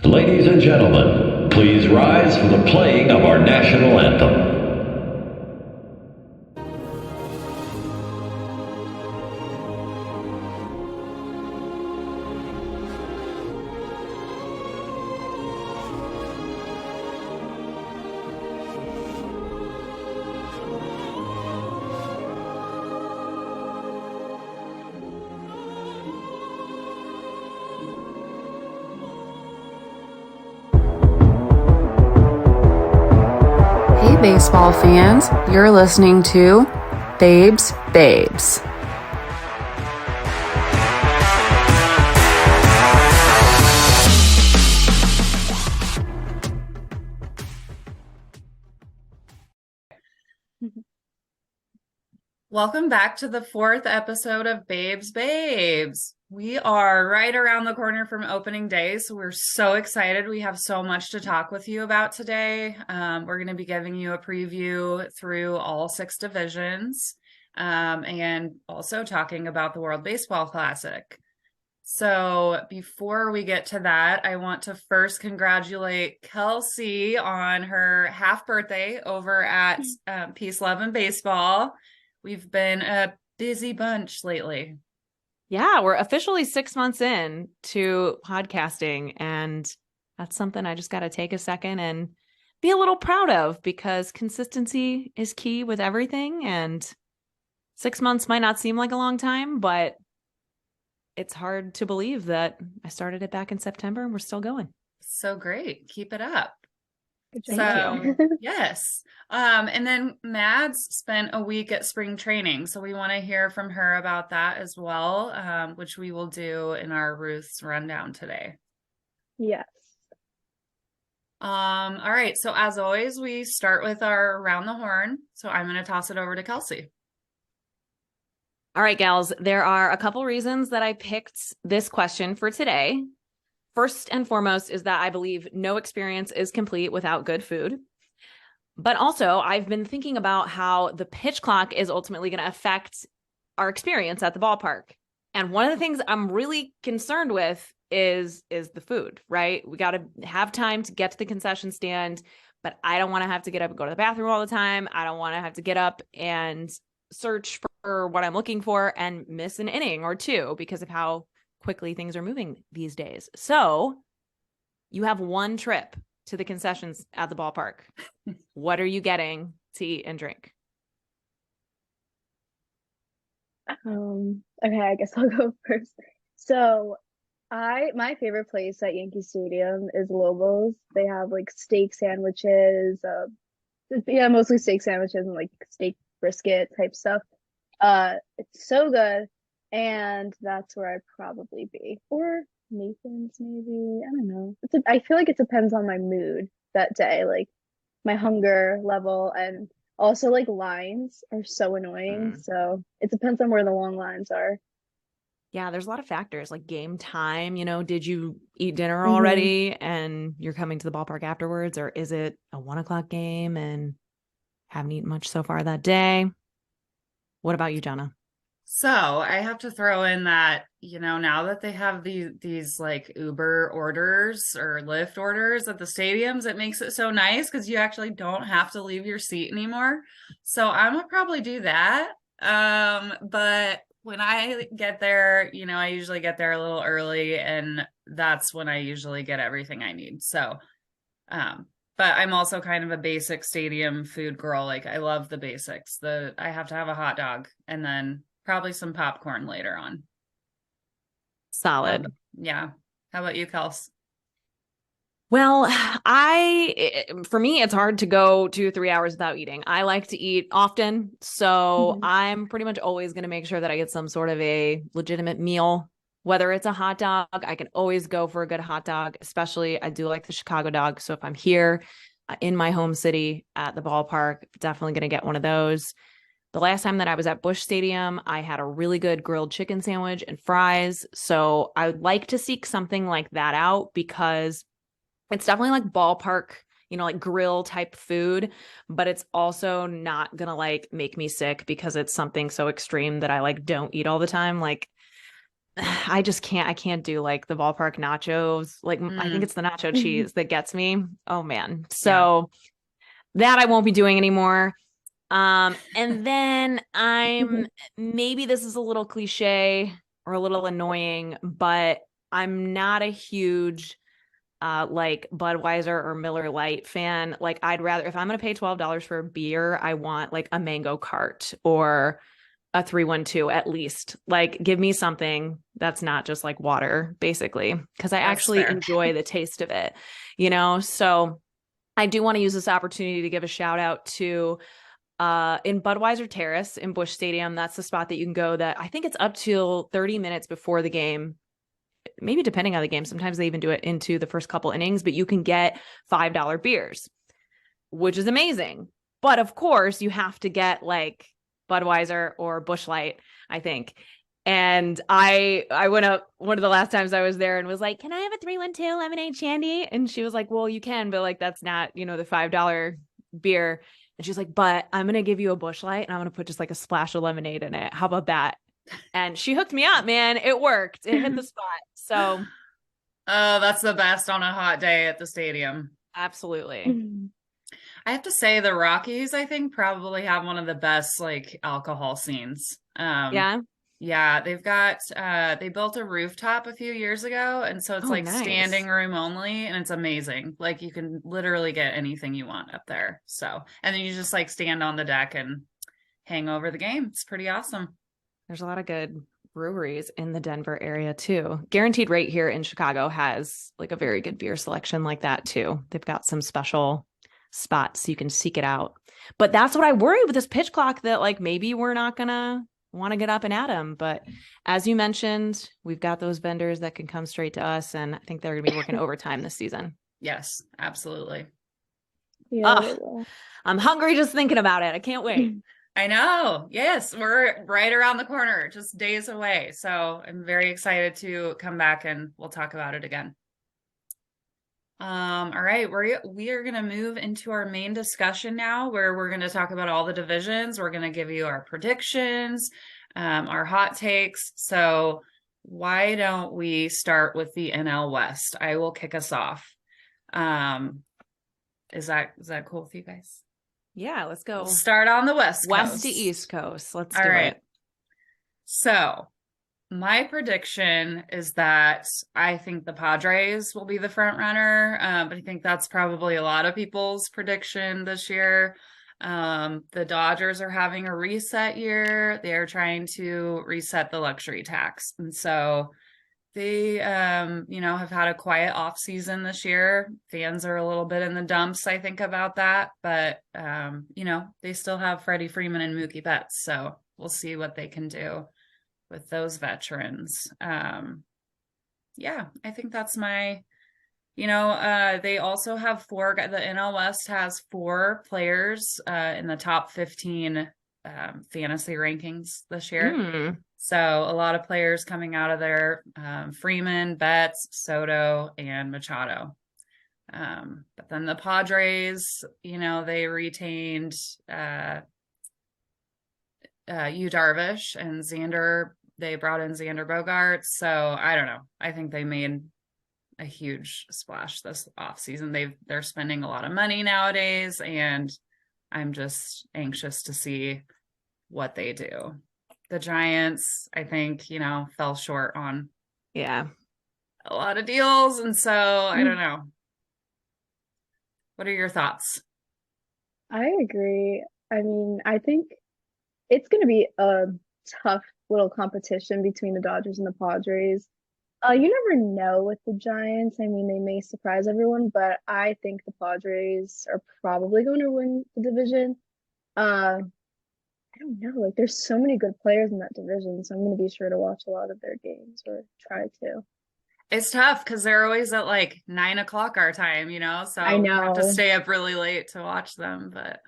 Ladies and gentlemen, please rise for the playing of our national anthem. Baseball fans, you're listening to Babes. Welcome back to the 4th episode of Babes. We are right around the corner from opening day, so we're so excited. We have so much to talk with you about today. We're going to be giving you a preview through all 6 divisions and also talking about the World Baseball Classic. So before we get to that, I want to first congratulate Kelsey on her half birthday over at Peace, Love, and Baseball. We've been a busy bunch lately. Yeah, we're officially 6 months in to podcasting, and that's something I just got to take a second and be a little proud of, because consistency is key with everything. And 6 months might not seem like a long time, but it's hard to believe that I started it back in September and we're still going. So great. Keep it up. Thank you. Yes. And then Mads spent a week at spring training, so we want to hear from her about that as well, which we will do in our Ruth's rundown today. Yes. All right. So as always, we start with our Around the Horn. So I'm going to toss it over to Kelsey. All right, gals, there are a couple reasons that I picked this question for today. First and foremost is that I believe no experience is complete without good food. But also, I've been thinking about how the pitch clock is ultimately going to affect our experience at the ballpark. And one of the things I'm really concerned with is the food, right? We got to have time to get to the concession stand, but I don't want to have to get up and go to the bathroom all the time. I don't want to have to get up and search for what I'm looking for and miss an inning or two because of how quickly things are moving these days. So you have one trip to the concessions at the ballpark. What are you getting to eat and drink? Okay, I guess I'll go first. So my favorite place at Yankee Stadium is Lobo's. They have like steak sandwiches, mostly steak sandwiches and like steak brisket type stuff. It's so good. And that's where I'd probably be. Or Nathan's maybe. I don't know. I feel like it depends on my mood that day, like my hunger level. And also like lines are so annoying. So it depends on where the long lines are. Yeah, there's a lot of factors like game time. Did you eat dinner already and you're coming to the ballpark afterwards? Or is it a 1:00 game and haven't eaten much so far that day? What about you, Jenna? So I have to throw in that, now that they have these like Uber orders or Lyft orders at the stadiums, it makes it so nice because you actually don't have to leave your seat anymore. So I'm gonna probably do that. But when I get there, I usually get there a little early, and that's when I usually get everything I need. So, but I'm also kind of a basic stadium food girl. Like I love the basics. I have to have a hot dog and then probably some popcorn later on. Solid. Yeah. How about you, Kels? Well, for me, it's hard to go 2-3 hours without eating. I like to eat often. So I'm pretty much always going to make sure that I get some sort of a legitimate meal, whether it's a hot dog. I can always go for a good hot dog, especially I do like the Chicago dog. So if I'm here in my home city at the ballpark, definitely going to get one of those. The last time that I was at Busch Stadium, I had a really good grilled chicken sandwich and fries. So I would like to seek something like that out because it's definitely like ballpark, like grill type food, but it's also not going to like make me sick because it's something so extreme that I like don't eat all the time. Like I just can't. I can't do like the ballpark nachos. Like I think it's the nacho cheese that gets me. Oh man. So that I won't be doing anymore. And then maybe this is a little cliche or a little annoying, but I'm not a huge like Budweiser or Miller Lite fan. Like I'd rather, if I'm going to pay $12 for a beer, I want like a mango cart or a 312 at least. Like give me something that's not just like water, basically, because I actually enjoy the taste of it, So I do want to use this opportunity to give a shout out to in Budweiser Terrace in Busch Stadium. That's the spot that you can go that I think it's up till 30 minutes before the game. Maybe depending on the game. Sometimes they even do it into the first couple innings, but you can get $5 beers, which is amazing. But of course, you have to get like Budweiser or Busch Light, I think. And I went up one of the last times I was there and was like, can I have a 312 lemonade shandy? And she was like, well, you can, but like, that's not, the $5 beer. And she's like, but I'm going to give you a Busch Light and I'm going to put just like a splash of lemonade in it. How about that? And she hooked me up, man. It worked. It hit the spot. So. Oh, that's the best on a hot day at the stadium. Absolutely. I have to say the Rockies, I think, probably have one of the best like alcohol scenes. Yeah, they've got they built a rooftop a few years ago, and so it's nice. Standing room only, and it's amazing. Like you can literally get anything you want up there. So, and then you just like stand on the deck and hang over the game. It's pretty awesome. There's a lot of good breweries in the Denver area too. Guaranteed Rate here in Chicago has like a very good beer selection like that too. They've got some special spots so you can seek it out. But that's what I worry with this pitch clock, that like maybe we're not gonna want to get up and at them. But as you mentioned, we've got those vendors that can come straight to us, and I think they're gonna be working overtime this season. Yes, absolutely. Yeah. I'm hungry just thinking about it. I can't wait. I know. Yes, we're right around the corner, just days away. So I'm very excited to come back and we'll talk about it again. All right, we are going to move into our main discussion now, where we're going to talk about all the divisions. We're going to give you our predictions, our hot takes. So why don't we start with the NL West? I will kick us off. Is that cool with you guys? Yeah, let's go. We'll start on the West Coast. West to East Coast. Let's do it. So my prediction is that I think the Padres will be the front runner, but I think that's probably a lot of people's prediction this year. The Dodgers are having a reset year. They're trying to reset the luxury tax. And so they, have had a quiet off season this year. Fans are a little bit in the dumps, I think, about that. But, they still have Freddie Freeman and Mookie Betts. So we'll see what they can do with those veterans. I think that's my, they also have the NL West has 4 players in the top 15 fantasy rankings this year. So a lot of players coming out of there, Freeman, Betts, Soto, and Machado. But then the Padres, they retained Yu Darvish and Xander. They brought in Xander Bogaerts. So I don't know. I think they made a huge splash this offseason. They're spending a lot of money nowadays, and I'm just anxious to see what they do. The Giants, I think, fell short on a lot of deals. And so I don't know. What are your thoughts? I agree. I mean, I think it's going to be a tough little competition between the Dodgers and the Padres. You never know with the Giants. I mean, they may surprise everyone, but I think the Padres are probably going to win the division. I don't know. Like, there's so many good players in that division, so I'm going to be sure to watch a lot of their games, or try to. It's tough because they're always at like 9 o'clock our time, so I know. You have to stay up really late to watch them. But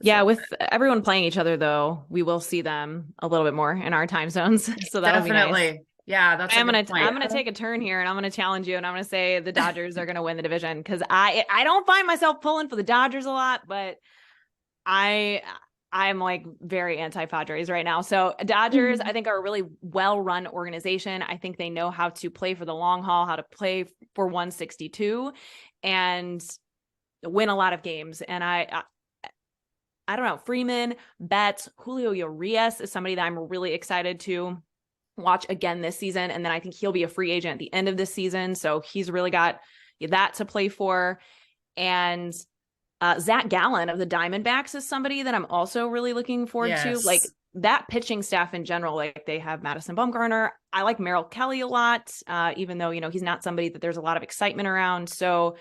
yeah, with everyone playing each other, though, we will see them a little bit more in our time zones. So that'll be nice. Yeah, that's I'm gonna take a turn here, and I'm gonna challenge you, and I'm gonna say the Dodgers are gonna win the division, because I don't find myself pulling for the Dodgers a lot, but I I'm like very anti-Padres right now. So Dodgers, I think, are a really well-run organization. I think they know how to play for the long haul, how to play for 162 and win a lot of games. And I don't know, Freeman, Betts, Julio Urias is somebody that I'm really excited to watch again this season. And then I think he'll be a free agent at the end of this season. So he's really got that to play for. And Zach Gallen of the Diamondbacks is somebody that I'm also really looking forward to. Like that pitching staff in general, like they have Madison Bumgarner. I like Merrill Kelly a lot, even though, he's not somebody that there's a lot of excitement around. So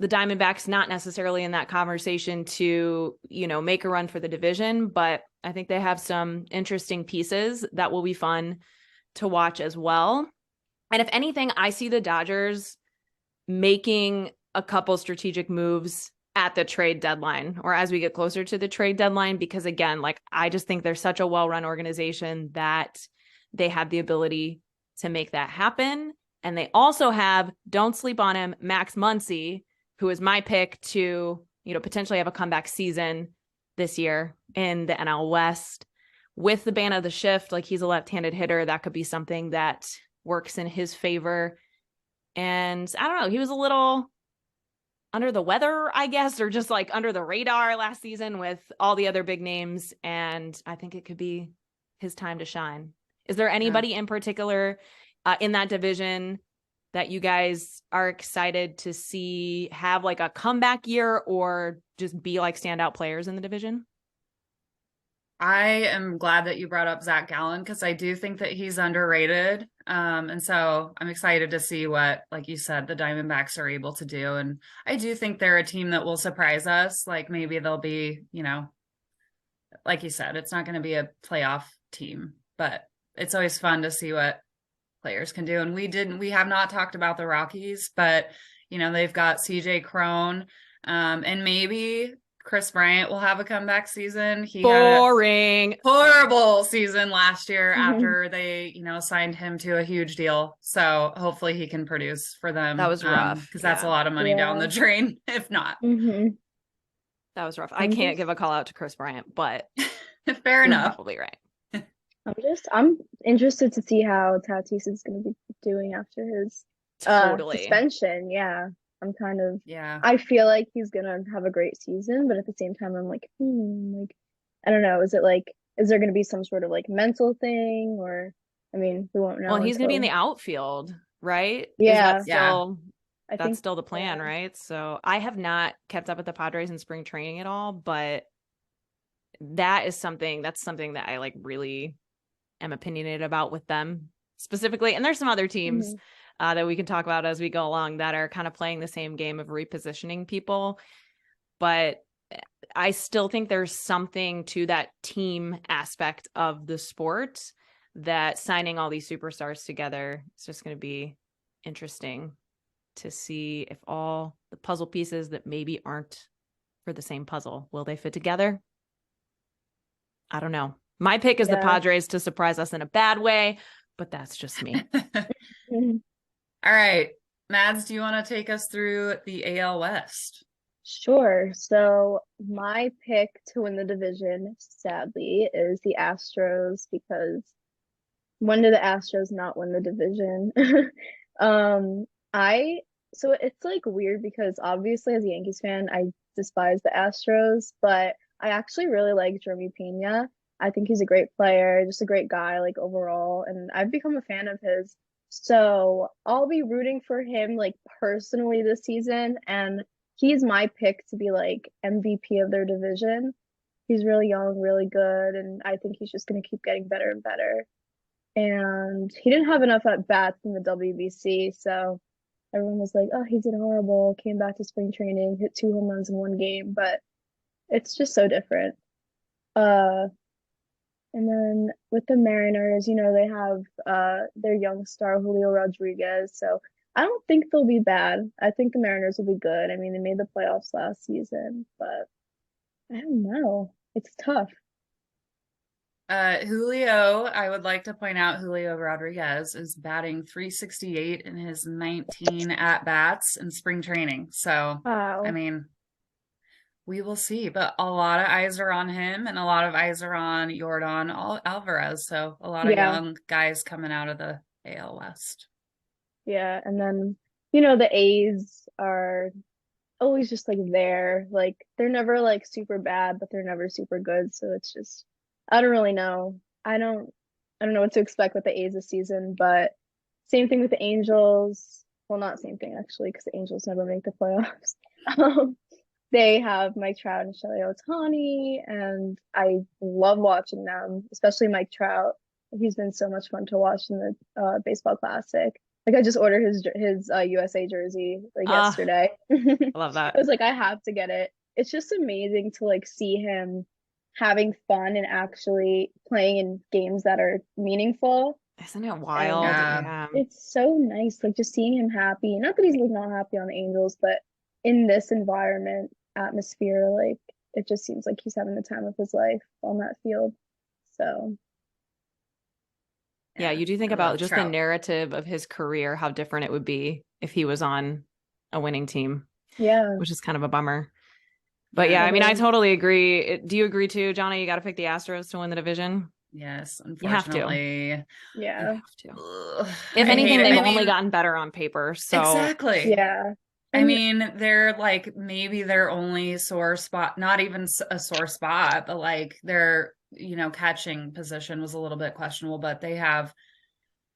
the Diamondbacks not necessarily in that conversation to, make a run for the division, but I think they have some interesting pieces that will be fun to watch as well. And if anything, I see the Dodgers making a couple strategic moves at the trade deadline or as we get closer to the trade deadline, because again, like I just think they're such a well-run organization that they have the ability to make that happen. And they also have, don't sleep on him, Max Muncy, who is my pick to, potentially have a comeback season this year in the NL West with the ban of the shift. Like he's a left-handed hitter. That could be something that works in his favor. And I don't know, he was a little under the weather, I guess, or just like under the radar last season with all the other big names. And I think it could be his time to shine. Is there anybody in particular in that division that you guys are excited to see have like a comeback year or just be like standout players in the division? I am glad that you brought up Zach Gallen because I do think that he's underrated. And so I'm excited to see what, like you said, the Diamondbacks are able to do. And I do think they're a team that will surprise us. Like maybe they'll be, like you said, it's not going to be a playoff team, but it's always fun to see what players can do. And we have not talked about the Rockies, but they've got CJ Crone, and maybe Chris Bryant will have a comeback season. He Boring. had a horrible season last year after they, signed him to a huge deal. So hopefully he can produce for them. That was rough. Because that's a lot of money down the drain, if not. That was rough. I can't give a call out to Chris Bryant, but fair enough. You're probably right. I'm interested to see how Tatis is going to be doing after his suspension. Yeah. I'm kind of, I feel like he's going to have a great season, but at the same time, I'm like, I don't know. Is there going to be some sort of like mental thing or, we won't know. Well, he's going to be in the outfield, right? Yeah. That's still the plan, right? So I have not kept up with the Padres in spring training at all, but that's something that I like really am opinionated about with them specifically. And there's some other teams that we can talk about as we go along that are kind of playing the same game of repositioning people. But I still think there's something to that team aspect of the sport that signing all these superstars together is just going to be interesting to see if all the puzzle pieces that maybe aren't for the same puzzle, will they fit together? I don't know. My pick is the Padres to surprise us in a bad way, but that's just me. All right. Mads, do you want to take us through the AL West? Sure. So my pick to win the division, sadly, is the Astros because when did the Astros not win the division? So it's like weird because obviously as a Yankees fan, I despise the Astros, but I actually really like Jeremy Pena. I think he's a great player, just a great guy, like overall, and I've become a fan of his. So I'll be rooting for him like personally this season, and he's my pick to be like MVP of their division. He's really young, really good, and I think he's just gonna keep getting better and better. And he didn't have enough at bats in the WBC, so everyone was like, "Oh, he did horrible." Came back to spring training, hit 2 home runs in 1 game, but it's just so different. And then with the Mariners, they have their young star Julio Rodriguez. So I don't think they'll be bad. I think the Mariners will be good. They made the playoffs last season, but I don't know. It's tough. Julio, I would like to point out Julio Rodriguez is batting .368 in his 19 at-bats in spring training. So, Wow. we will see. But a lot of eyes are on him, and a lot of eyes are on Jordan Alvarez. So a lot of Yeah. young guys coming out of the AL West. Yeah. And then, you know, the A's are always just like there. Like they're never like super bad, but they're never super good. So it's just I don't really know. I don't know what to expect with the A's this season, but same thing with the Angels. Well, not same thing actually, because the Angels never make the playoffs. Um, they have Mike Trout and Shohei Ohtani, and I love watching them, especially Mike Trout. He's been so much fun to watch in the baseball classic. Like I just ordered his USA jersey like Ah, yesterday. I love I that. was like, I have to get it. It's just amazing to like see him having fun and actually playing in games that are meaningful. Isn't it And wild? Yeah. Yeah. it's so nice, like just seeing him happy. Not that he's like not happy on the Angels, but in this environment, atmosphere, like it just seems like he's having the time of his life on that field. So Yeah, you do think I about love just the Trout. narrative of his career, how different it would be if he was on a winning team, yeah, which is kind of a bummer. But yeah, Yeah. I it mean, I is. totally agree. Do you agree too, Johnny? You got to pick the Astros to win the division. Yes, You have to. unfortunately. You Yeah, have to. Ugh, If I hate anything, it. they've I only mean, gotten better on paper. So exactly. yeah. I And mean, they're like maybe their only sore spot, not even a sore spot, but like their, catching position was a little bit questionable, but they have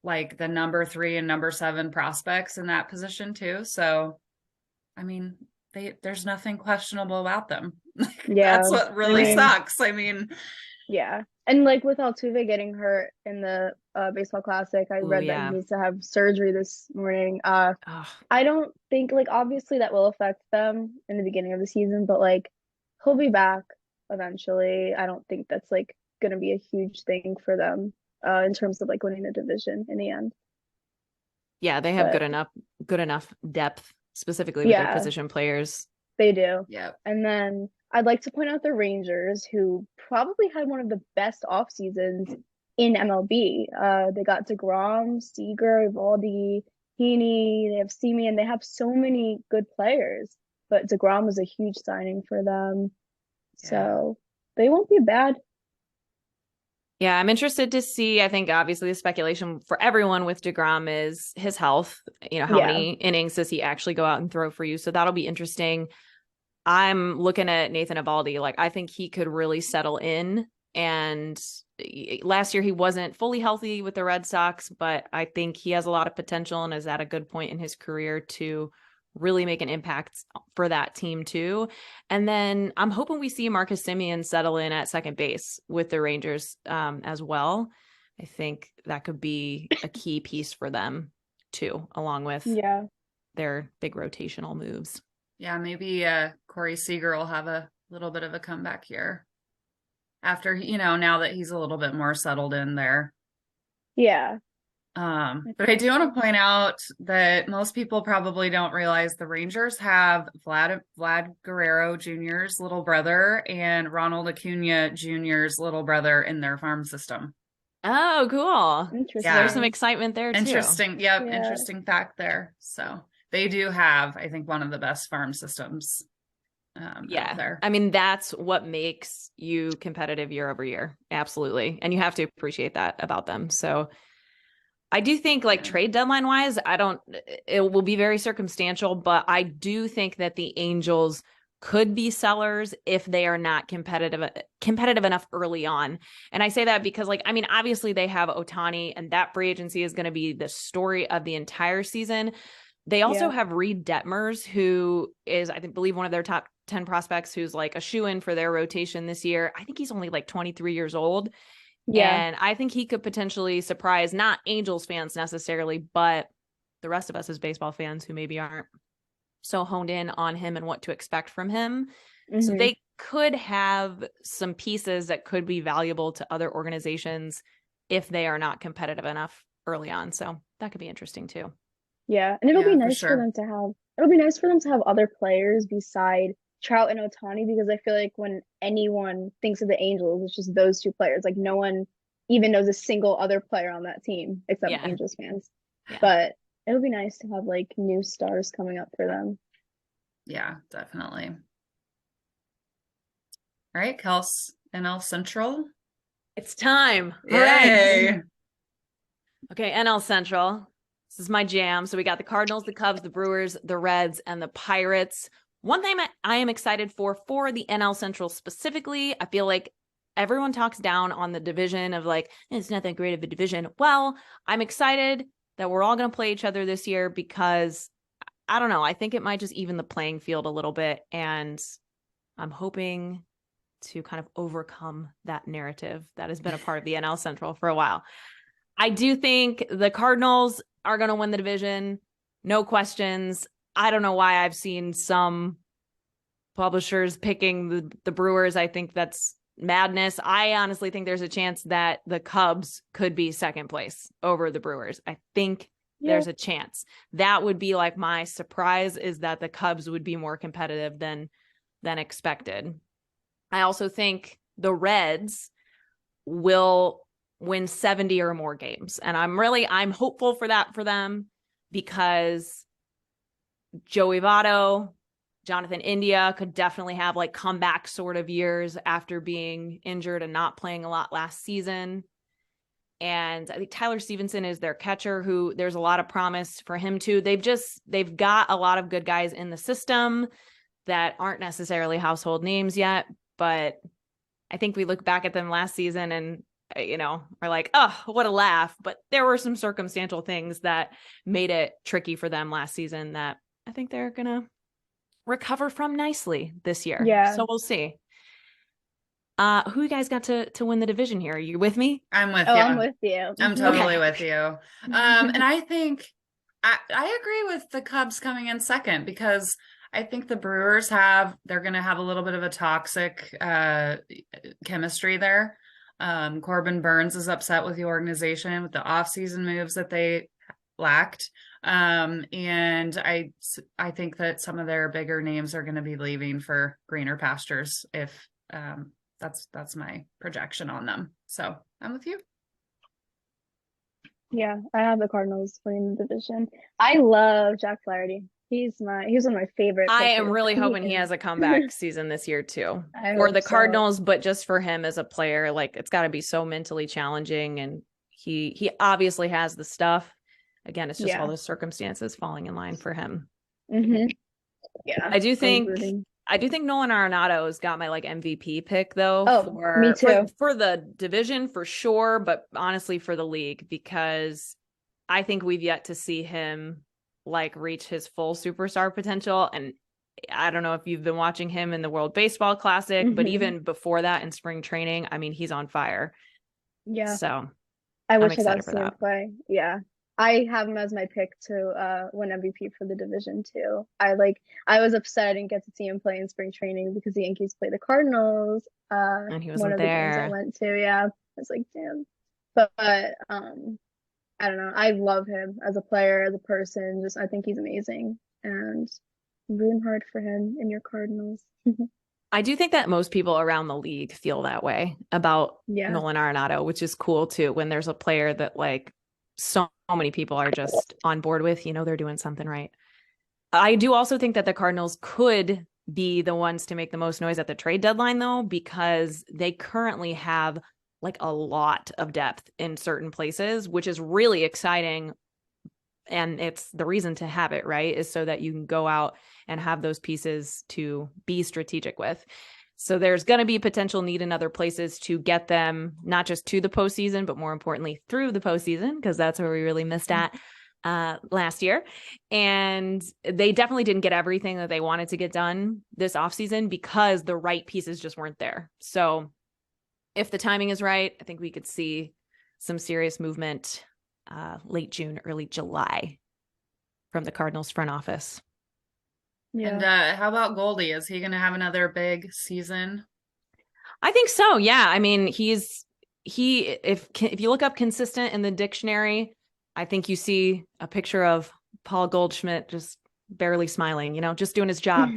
like the number 3 and number 7 prospects in that position too. So, I mean, there's nothing questionable about them. That's yeah, what I really mean, sucks. I mean, yeah. And like with Altuve getting hurt in the baseball classic, I oh read that he yeah. needs to have surgery this morning. Ugh. I don't think like obviously that will affect them in the beginning of the season, but like he'll be back eventually. I don't think that's like gonna be a huge thing for them in terms of like winning the division in the end. Yeah, they have But good enough depth, specifically with their yeah, position players. they do. yep. And then I'd like to point out the Rangers, who probably had one of the best off seasons in MLB. They got DeGrom, Seager, Evaldi, Heaney, they have Semien, they have so many good players. But DeGrom was a huge signing for them. Yeah. So they won't be bad. Yeah, I'm interested to see. I think obviously the speculation for everyone with DeGrom is his health. How Yeah. many innings does he actually go out and throw for you? So that'll be interesting. I'm looking at Nathan Eovaldi. Like, I think he could really settle in. And last year he wasn't fully healthy with the Red Sox, but I think he has a lot of potential and is at a good point in his career to really make an impact for that team too. And then I'm hoping we see Marcus Semien settle in at second base with the Rangers as well. I think that could be a key piece for them too, along with Yeah. their big rotational moves. Yeah, maybe Corey Seager will have a little bit of a comeback here after, now that he's a little bit more settled in there. Yeah. But I do want to point out that most people probably don't realize the Rangers have Vlad Guerrero Jr.'s little brother and Ronald Acuna Jr.'s little brother in their farm system. Oh, cool. So there's some Interesting. excitement there too. Interesting. Yep. Yeah. Interesting fact there. So they do have, I think, one of the best farm systems out there. I mean, that's what makes you competitive year over year. Absolutely. And you have to appreciate that about them. So I do think like trade deadline wise, it will be very circumstantial, but I do think that the Angels could be sellers if they are not competitive enough early on. And I say that because obviously they have Ohtani and that free agency is going to be the story of the entire season. They also have Reed Detmers, who is, I believe one of their top 10 prospects, who's like a shoo-in for their rotation this year. I think he's only like 23 years old. Yeah. And I think he could potentially surprise not Angels fans necessarily, but the rest of us as baseball fans who maybe aren't so honed in on him and what to expect from him. So they could have some pieces that could be valuable to other organizations if they are not competitive enough early on. So that could be interesting too. Yeah. And it'll be for nice sure. for them to have other players beside Trout and Ohtani, because I feel like when anyone thinks of the Angels, it's just those two players. Like no one even knows a single other player on that team except Angels fans. Yeah. But it'll be nice to have like new stars coming up for them. Yeah, definitely. All right, Kels, NL Central. It's time. All right. Yay. Okay, NL Central. This is my jam. So we got the Cardinals, the Cubs, the Brewers, the Reds, and the Pirates. One thing I am excited for the NL Central specifically, I feel like everyone talks down on the division of like, it's not that great of a division. Well, I'm excited that we're all going to play each other this year because I don't know. I think it might just even the playing field a little bit. And I'm hoping to kind of overcome that narrative that has been a part of the NL Central for a while. I do think the Cardinals are going to win the division. No questions. I don't know why I've seen some publishers picking the Brewers. I think that's madness. I honestly think there's a chance that the Cubs could be second place over the Brewers. I think there's a chance. That would be like my surprise, is that the Cubs would be more competitive than expected. I also think the Reds will win 70 or more games. And I'm hopeful for that for them, because Joey Votto, Jonathan India could definitely have like comeback sort of years after being injured and not playing a lot last season. And I think Tyler Stevenson is their catcher, who there's a lot of promise for him too. They've got a lot of good guys in the system that aren't necessarily household names yet, but I think we look back at them last season and, are like, oh, what a laugh. But there were some circumstantial things that made it tricky for them last season that I think they're going to recover from nicely this year. Yeah. So we'll see. Who you guys got to win the division here? Are you with me? I'm with you. I'm with you. I'm totally with you. And I think I agree with the Cubs coming in second, because I think the Brewers they're going to have a little bit of a toxic chemistry there. Corbin Burns is upset with the organization with the offseason moves that they lacked. And I think that some of their bigger names are going to be leaving for greener pastures, if that's my projection on them. So I'm with you. Yeah, I have the Cardinals winning the division. I love Jack Flaherty. He's one of my favorite I am pitchers. really hoping he has a comeback season this year too, I for hope the so. Cardinals, but just for him as a player. Like, it's got to be so mentally challenging, and he obviously has the stuff. Again, it's just all the circumstances falling in line for him. Mm-hmm. Yeah, I do think Nolan Arenado's got my like MVP pick though. Oh, me too. For the division for sure, but honestly for the league, because I think we've yet to see him like reach his full superstar potential. And I don't know if you've been watching him in the World Baseball Classic, but even before that in spring training, I mean, he's on fire. Yeah. So I wish I got to see him play. Yeah. I have him as my pick to win MVP for the division too. I was upset I didn't get to see him play in spring training because the Yankees play the Cardinals. And he wasn't one of there. the games I went to, yeah. I was like, damn. But I don't know. I love him as a player, as a person. Just I think he's amazing, and I'm rooting hard for him in your Cardinals. I do think that most people around the league feel that way about Nolan Arenado, which is cool too. When there's a player that like so many people are just on board with, they're doing something right. I do also think that the Cardinals could be the ones to make the most noise at the trade deadline though, because they currently have like a lot of depth in certain places, which is really exciting. And it's the reason to have it, right? Is so that you can go out and have those pieces to be strategic with. So there's going to be potential need in other places to get them not just to the postseason, but more importantly through the postseason, because that's where we really missed at last year. And they definitely didn't get everything that they wanted to get done this offseason because the right pieces just weren't there. So if the timing is right, I think we could see some serious movement late June, early July from the Cardinals front office. Yeah. And how about Goldie? Is he going to have another big season? I think so. Yeah. I mean, if you look up consistent in the dictionary, I think you see a picture of Paul Goldschmidt just barely smiling, just doing his job.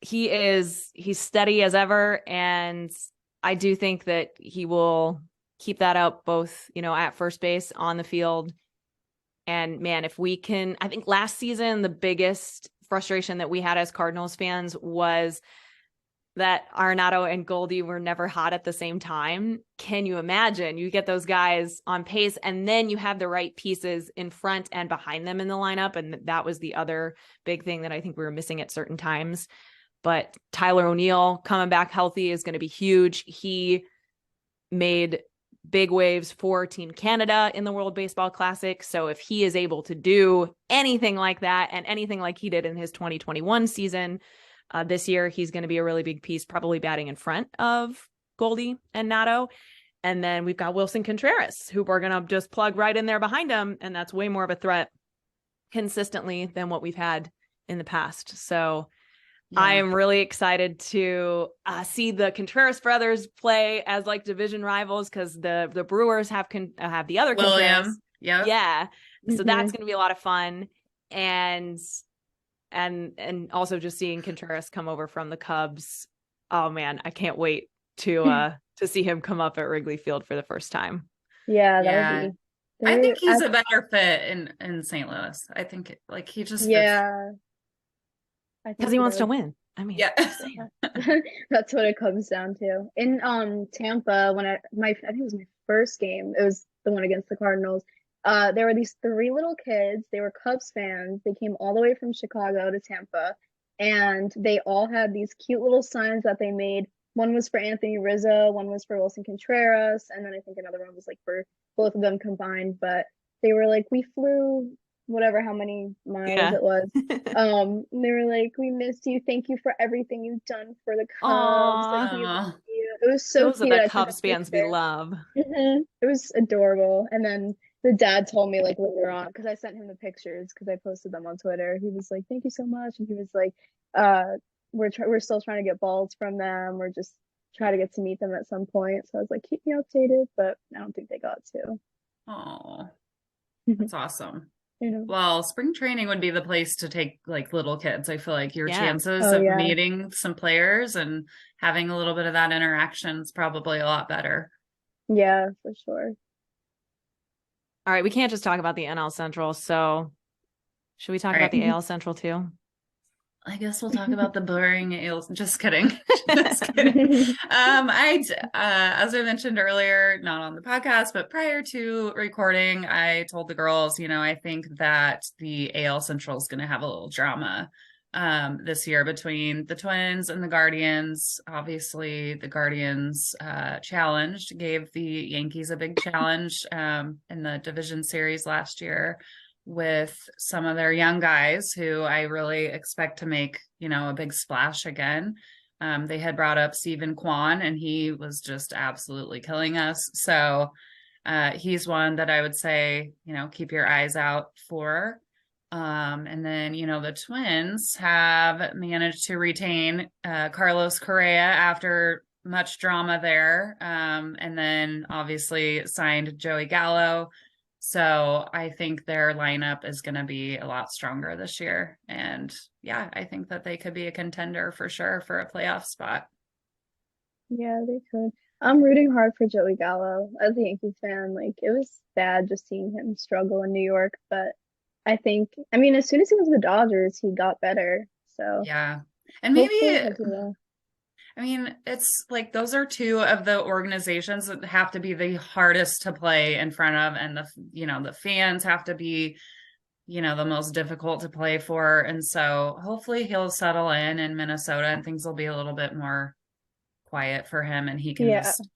He's steady as ever. And I do think that he will keep that up both, at first base, on the field. And man, if we can, I think last season, the biggest frustration that we had as Cardinals fans was that Arenado and Goldie were never hot at the same time. Can you imagine? You get those guys on pace, and then you have the right pieces in front and behind them in the lineup. And that was the other big thing that I think we were missing at certain times. But Tyler O'Neill coming back healthy is going to be huge. He made big waves for Team Canada in the World Baseball Classic. So if he is able to do anything like that and anything like he did in his 2021 season, this year, he's going to be a really big piece, probably batting in front of Goldie and Nato. And then we've got Wilson Contreras, who we're going to just plug right in there behind him. And that's way more of a threat consistently than what we've had in the past. So I am really excited to see the Contreras brothers play as like division rivals, because the Brewers have the other Contreras. Yeah. So that's going to be a lot of fun. And also just seeing Contreras come over from the Cubs. Oh man, I can't wait to see him come up at Wrigley Field for the first time. Yeah, that would be. I think he's a better fit in St. Louis. I think he just because he wants to win. I mean, that's what it comes down to. In Tampa, when I think it was my first game, it was the one against the Cardinals. There were these 3 little kids. They were Cubs fans. They came all the way from Chicago to Tampa, and they all had these cute little signs that they made. One was for Anthony Rizzo, one was for Wilson Contreras, and then I think another one was like for both of them combined. But they were like, we flew whatever, how many miles it was. They were like, we missed you. Thank you for everything you've done for the Cubs. Like, we love you. It was so Those cute. are the Cubs fans we love. It was adorable. And then the dad told me like later on, because I sent him the pictures because I posted them on Twitter. He was like, thank you so much. And he was like, we're still trying to get balls from them. We're just trying to get to meet them at some point. So I was like, keep me updated, but I don't think they got to. Oh, that's awesome. You know. Well, spring training would be the place to take like little kids. I feel like your chances of meeting some players and having a little bit of that interaction is probably a lot better. Yeah, for sure. All right, we can't just talk about the NL Central, so should we talk about the AL Central too? I guess we'll talk about the boring AL. Just kidding. Just kidding. As I mentioned earlier, not on the podcast, but prior to recording, I told the girls, I think that the AL Central is going to have a little drama this year between the Twins and the Guardians. Obviously, the Guardians gave the Yankees a big challenge in the division series last year with some of their young guys who I really expect to make, a big splash again. They had brought up Steven Kwan, and he was just absolutely killing us. So he's one that I would say, keep your eyes out for. And then, the Twins have managed to retain Carlos Correa after much drama there. And then obviously signed Joey Gallo. So I think their lineup is going to be a lot stronger this year. And I think that they could be a contender for sure for a playoff spot. Yeah, they could. I'm rooting hard for Joey Gallo as a Yankees fan. Like, it was sad just seeing him struggle in New York, but as soon as he was with the Dodgers, he got better. So yeah. And maybe it's like those are two of the organizations that have to be the hardest to play in front of, and the fans have to be, the most difficult to play for. And so hopefully he'll settle in Minnesota and things will be a little bit more quiet for him, and he can just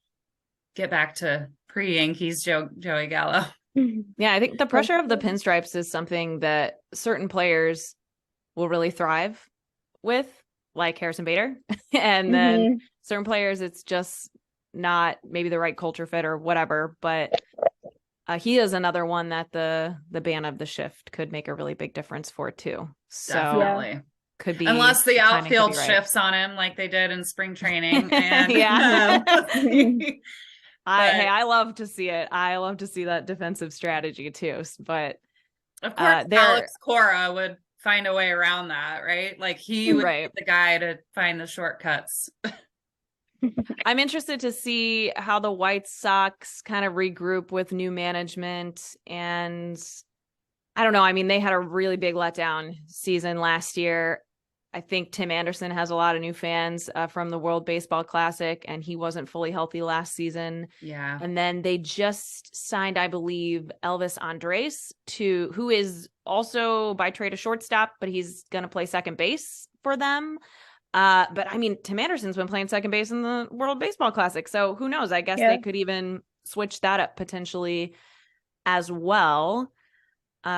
get back to pre-Yankees Joey Gallo. Yeah, I think the pressure of the pinstripes is something that certain players will really thrive with, like Harrison Bader. And then certain players, it's just not maybe the right culture fit or whatever. But he is another one that the ban of the shift could make a really big difference for too. So definitely. Could be, unless the outfield shifts on him like they did in spring training. And I love to see it. I love to see that defensive strategy too. But of course, Alex Cora would find a way around that, right? Like he would be the guy to find the shortcuts. I'm interested to see how the White Sox kind of regroup with new management. And I don't know. They had a really big letdown season last year. I think Tim Anderson has a lot of new fans from the World Baseball Classic, and he wasn't fully healthy last season. Yeah. And then they just signed, I believe, Elvis Andres, who is also by trade a shortstop, but he's going to play second base for them. But I mean, Tim Anderson's been playing second base in the World Baseball Classic, so who knows? I guess they could even switch that up potentially as well.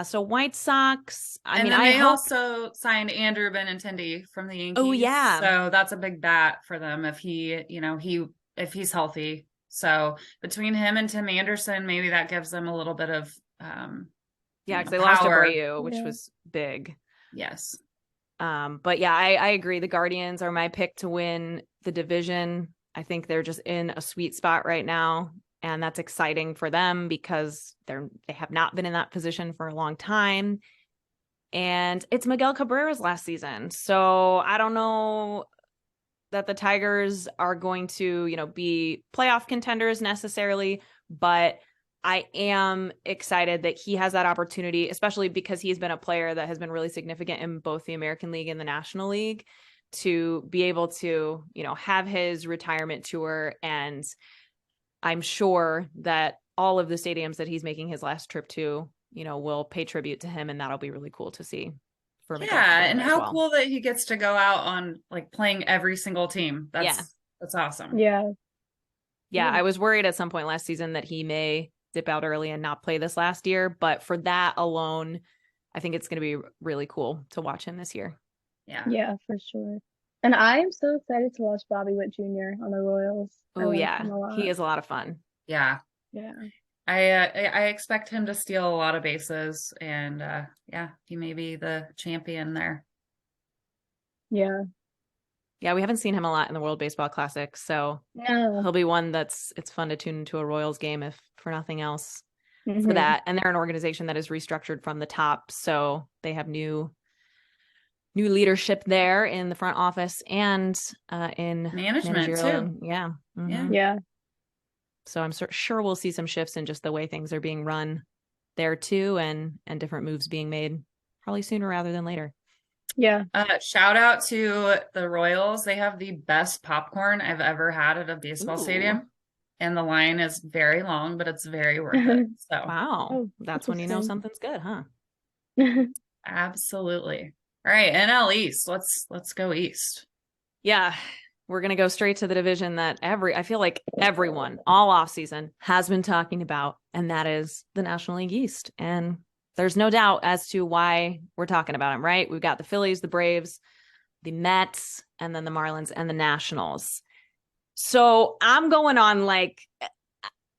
So White Sox, They also signed Andrew Benintendi from the Yankees. Oh yeah. So that's a big bat for them if if he's healthy. So between him and Tim Anderson, maybe that gives them a little bit of because they lost to Abreu, which was big. Yes. But yeah, I agree. The Guardians are my pick to win the division. I think they're just in a sweet spot right now. And that's exciting for them because they have not been in that position for a long time. And it's Miguel Cabrera's last season. So I don't know that the Tigers are going to, be playoff contenders necessarily, but I am excited that he has that opportunity, especially because he's been a player that has been really significant in both the American League and the National League, to be able to, have his retirement tour. And I'm sure that all of the stadiums that he's making his last trip to, will pay tribute to him, and that'll be really cool to see. And how cool that he gets to go out on like playing every single team. That's awesome. Yeah. I was worried at some point last season that he may dip out early and not play this last year, but for that alone, I think it's going to be really cool to watch him this year. Yeah, for sure. And I'm so excited to watch Bobby Witt Jr. on the Royals. Oh yeah, he is a lot of fun. Yeah. I expect him to steal a lot of bases, and he may be the champion there. Yeah, we haven't seen him a lot in the World Baseball Classic, so he'll be one it's fun to tune into a Royals game, if for nothing else, for that. And they're an organization that is restructured from the top, so they have new leadership there in the front office and in management too. Yeah. So I'm sure we'll see some shifts in just the way things are being run there too, and different moves being made probably sooner rather than later. Yeah. Shout out to the Royals. They have the best popcorn I've ever had at a baseball stadium. And the line is very long, but it's very worth it. So wow. That's when you know something's good, huh? Absolutely. All right, NL East. Let's go East. Yeah. We're going to go straight to the division that I feel like everyone all offseason has been talking about, and that is the National League East. And there's no doubt as to why we're talking about them, right? We've got the Phillies, the Braves, the Mets, and then the Marlins and the Nationals. So I'm going on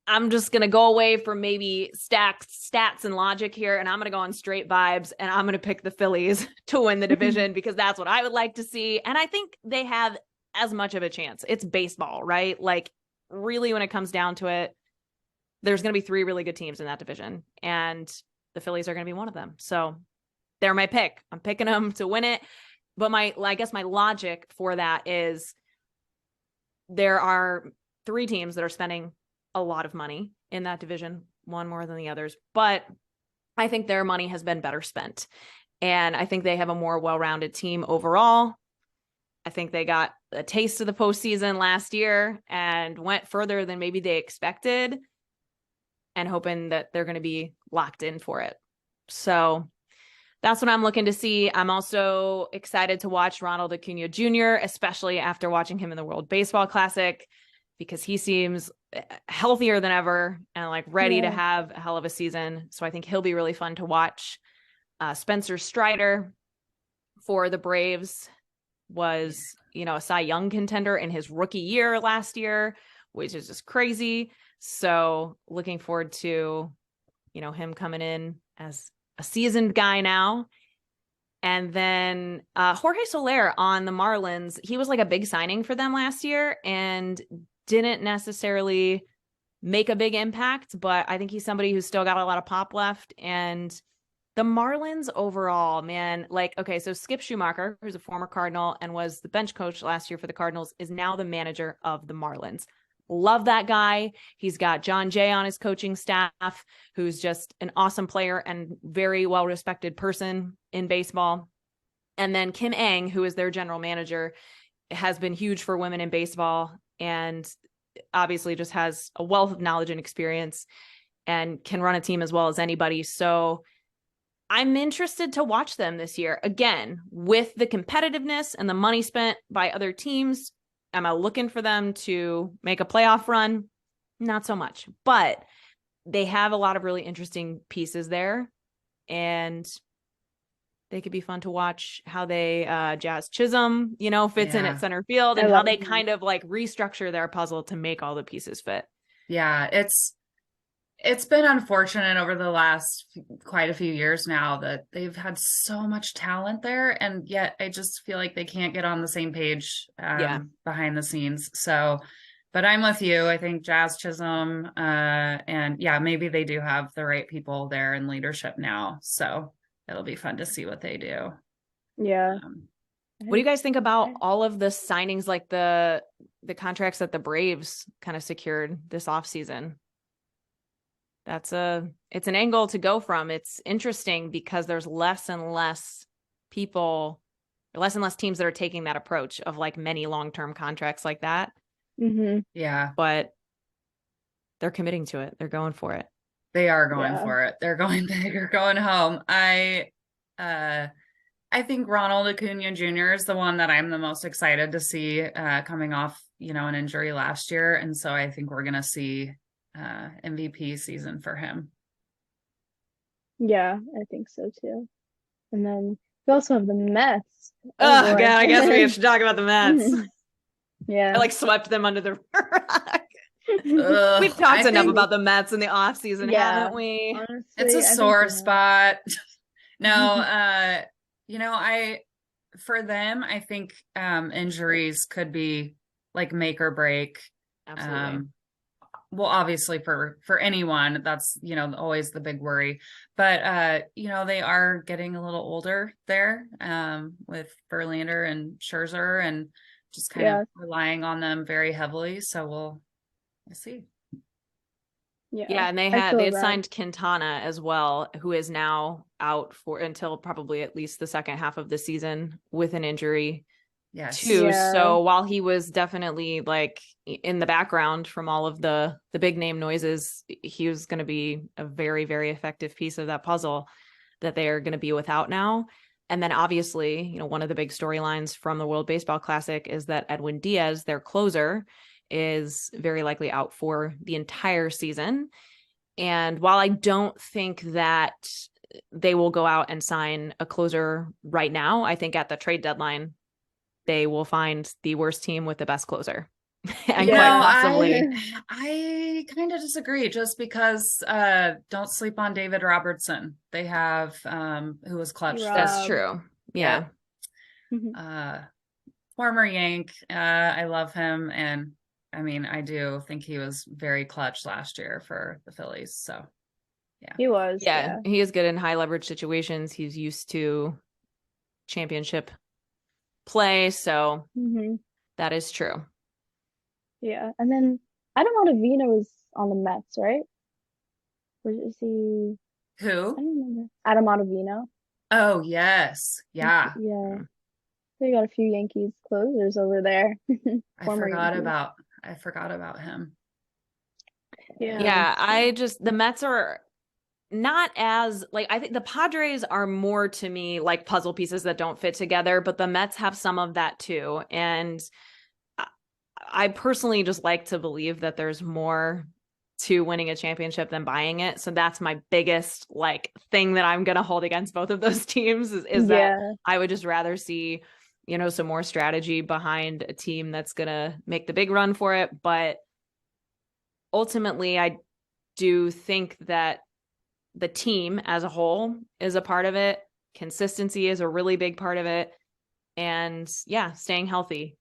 I'm just going to go away from maybe stats and logic here, and I'm going to go on straight vibes, and I'm going to pick the Phillies to win the division because that's what I would like to see. And I think they have as much of a chance. It's baseball, right? Like, really, when it comes down to it, there's going to be 3 really good teams in that division, and the Phillies are going to be one of them. So they're my pick. I'm picking them to win it. But I guess my logic for that is there are 3 teams that are spending a lot of money in that division, one more than the others, but I think their money has been better spent. And I think they have a more well-rounded team overall. I think they got a taste of the postseason last year and went further than maybe they expected, and hoping that they're going to be locked in for it. So that's what I'm looking to see. I'm also excited to watch Ronald Acuna Jr., especially after watching him in the World Baseball Classic, because he seems healthier than ever and ready to have a hell of a season. So I think he'll be really fun to watch. Spencer Strider for the Braves was, a Cy Young contender in his rookie year last year, which is just crazy. So looking forward to, him coming in as a seasoned guy now. And then Jorge Soler on the Marlins, he was a big signing for them last year and didn't necessarily make a big impact, but I think he's somebody who's still got a lot of pop left. And the Marlins overall, man, so Skip Schumacher, who's a former Cardinal and was the bench coach last year for the Cardinals, is now the manager of the Marlins. Love that guy. He's got John Jay on his coaching staff, who's just an awesome player and very well-respected person in baseball. And then Kim Eng, who is their general manager, has been huge for women in baseball and obviously just has a wealth of knowledge and experience and can run a team as well as anybody. So I'm interested to watch them this year. Again, with the competitiveness and the money spent by other teams, am I looking for them to make a playoff run? Not so much, but they have a lot of really interesting pieces there, and they could be fun to watch how they Jazz Chisholm, fits in at center field, and how they kind of like restructure their puzzle to make all the pieces fit. Yeah, it's been unfortunate over the last quite a few years now that they've had so much talent there, and yet I just feel like they can't get on the same page behind the scenes. So, but I'm with you. I think Jazz Chisholm, and yeah, maybe they do have the right people there in leadership now. So it'll be fun to see what they do. Yeah. What do you guys think about all of the signings, like the contracts that the Braves kind of secured this offseason? It's an angle to go from. It's interesting because there's less and less teams that are taking that approach of like many long-term contracts like that. Mm-hmm. Yeah. But they're committing to it. They're going for it. They are going for it. They're going big or going home. I think Ronald Acuna Jr. is the one that I'm the most excited to see coming off, an injury last year. And so I think we're going to see MVP season for him. Yeah, I think so too. And then we also have the Mets. Oh God, I guess we have to talk about the Mets. Yeah. I like swept them under the rug. We've talked enough about the Mets in the off season, haven't we? Honestly, it's a sore spot. No, for them, I think injuries could be like make or break. Absolutely. Well, obviously for anyone, that's, always the big worry, but they are getting a little older there with Verlander and Scherzer, and just kind of relying on them very heavily. So we'll see. Yeah, and they had signed Quintana as well, who is now out for until probably at least the second half of the season with an injury. Yes. Too. Yeah. So while he was definitely like in the background from all of the big name noises, he was going to be a very, very effective piece of that puzzle that they are going to be without now. And then obviously, one of the big storylines from the World Baseball Classic is that Edwin Diaz, their closer, is very likely out for the entire season. And while I don't think that they will go out and sign a closer right now, I think at the trade deadline, they will find the worst team with the best closer. And quite possibly. I kind of disagree, just because don't sleep on David Robertson. They have who was clutch. That's true. Yeah. Former Yank. I love him. And I mean, I do think he was very clutch last year for the Phillies. So yeah. He was. Yeah. He is good in high leverage situations. He's used to championship play, so that is true. Yeah, and then Adam Ottavino was on the Mets, right? Or is he? Who? I don't remember. Adam Ottavino. Oh yes, yeah. They got a few Yankees closers over there. I forgot about him. Yeah, the Mets are not as like, I think the Padres are more to me like puzzle pieces that don't fit together, but the Mets have some of that too. And I personally just like to believe that there's more to winning a championship than buying it. So that's my biggest like thing that I'm going to hold against both of those teams is that I would just rather see, some more strategy behind a team that's going to make the big run for it. But ultimately, I do think that the team as a whole is a part of it. Consistency is a really big part of it. And staying healthy.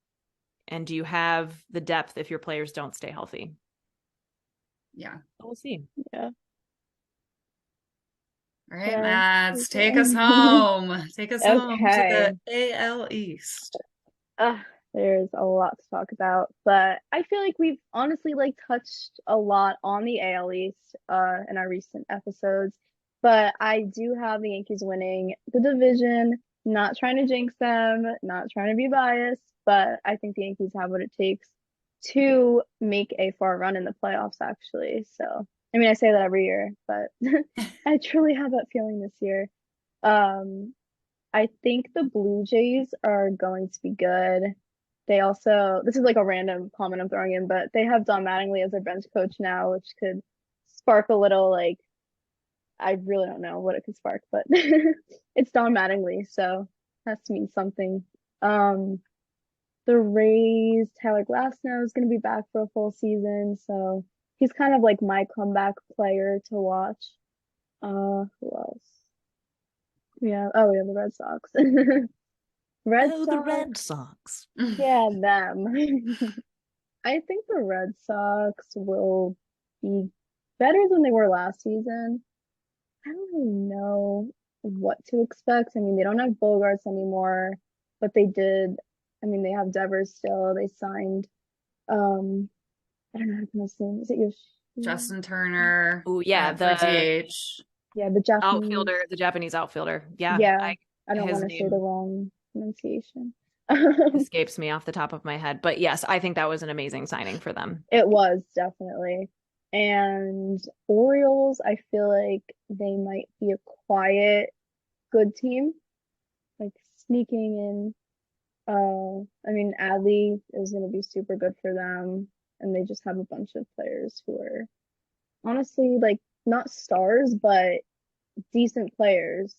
And do you have the depth if your players don't stay healthy? Yeah. We'll see. Yeah. All right, Mads, take us home. Take us home to the AL East. There's a lot to talk about, but I feel like we've honestly touched a lot on the AL East in our recent episodes. But I do have the Yankees winning the division. Not trying to jinx them, not trying to be biased, but I think the Yankees have what it takes to make a far run in the playoffs, actually. So, I mean, I say that every year, but I truly have that feeling this year. Um, I think the Blue Jays are going to be good. They also, this is like a random comment I'm throwing in, but they have Don Mattingly as their bench coach now, which could spark a little like, I really don't know what it could spark, but it's Don Mattingly, so has to mean something. Um, the Rays, Tyler Glasnow is going to be back for a full season, so he's kind of like my comeback player to watch. Who else? Yeah, oh yeah, the Red Sox. Red Oh, the Red Sox, Sox. yeah, them. I think the Red Sox will be better than they were last season. I don't really know what to expect. I mean, they don't have Bogarts anymore, but they did. I mean, they have Devers still. They signed, um, I don't know how to pronounce his name. Is it Yoshi? Justin Turner Oh yeah, for the DH. Yeah, the Japanese. outfielder, the Japanese outfielder. Yeah, Yeah, I don't his want to say the name wrong pronunciation. escapes me off the top of my head. But yes, I think that was an amazing signing for them. It was definitely. And Orioles, I feel like they might be a quiet, good team, like sneaking in. I mean, Adley is going to be super good for them, and they just have a bunch of players who are honestly like not stars, but decent players.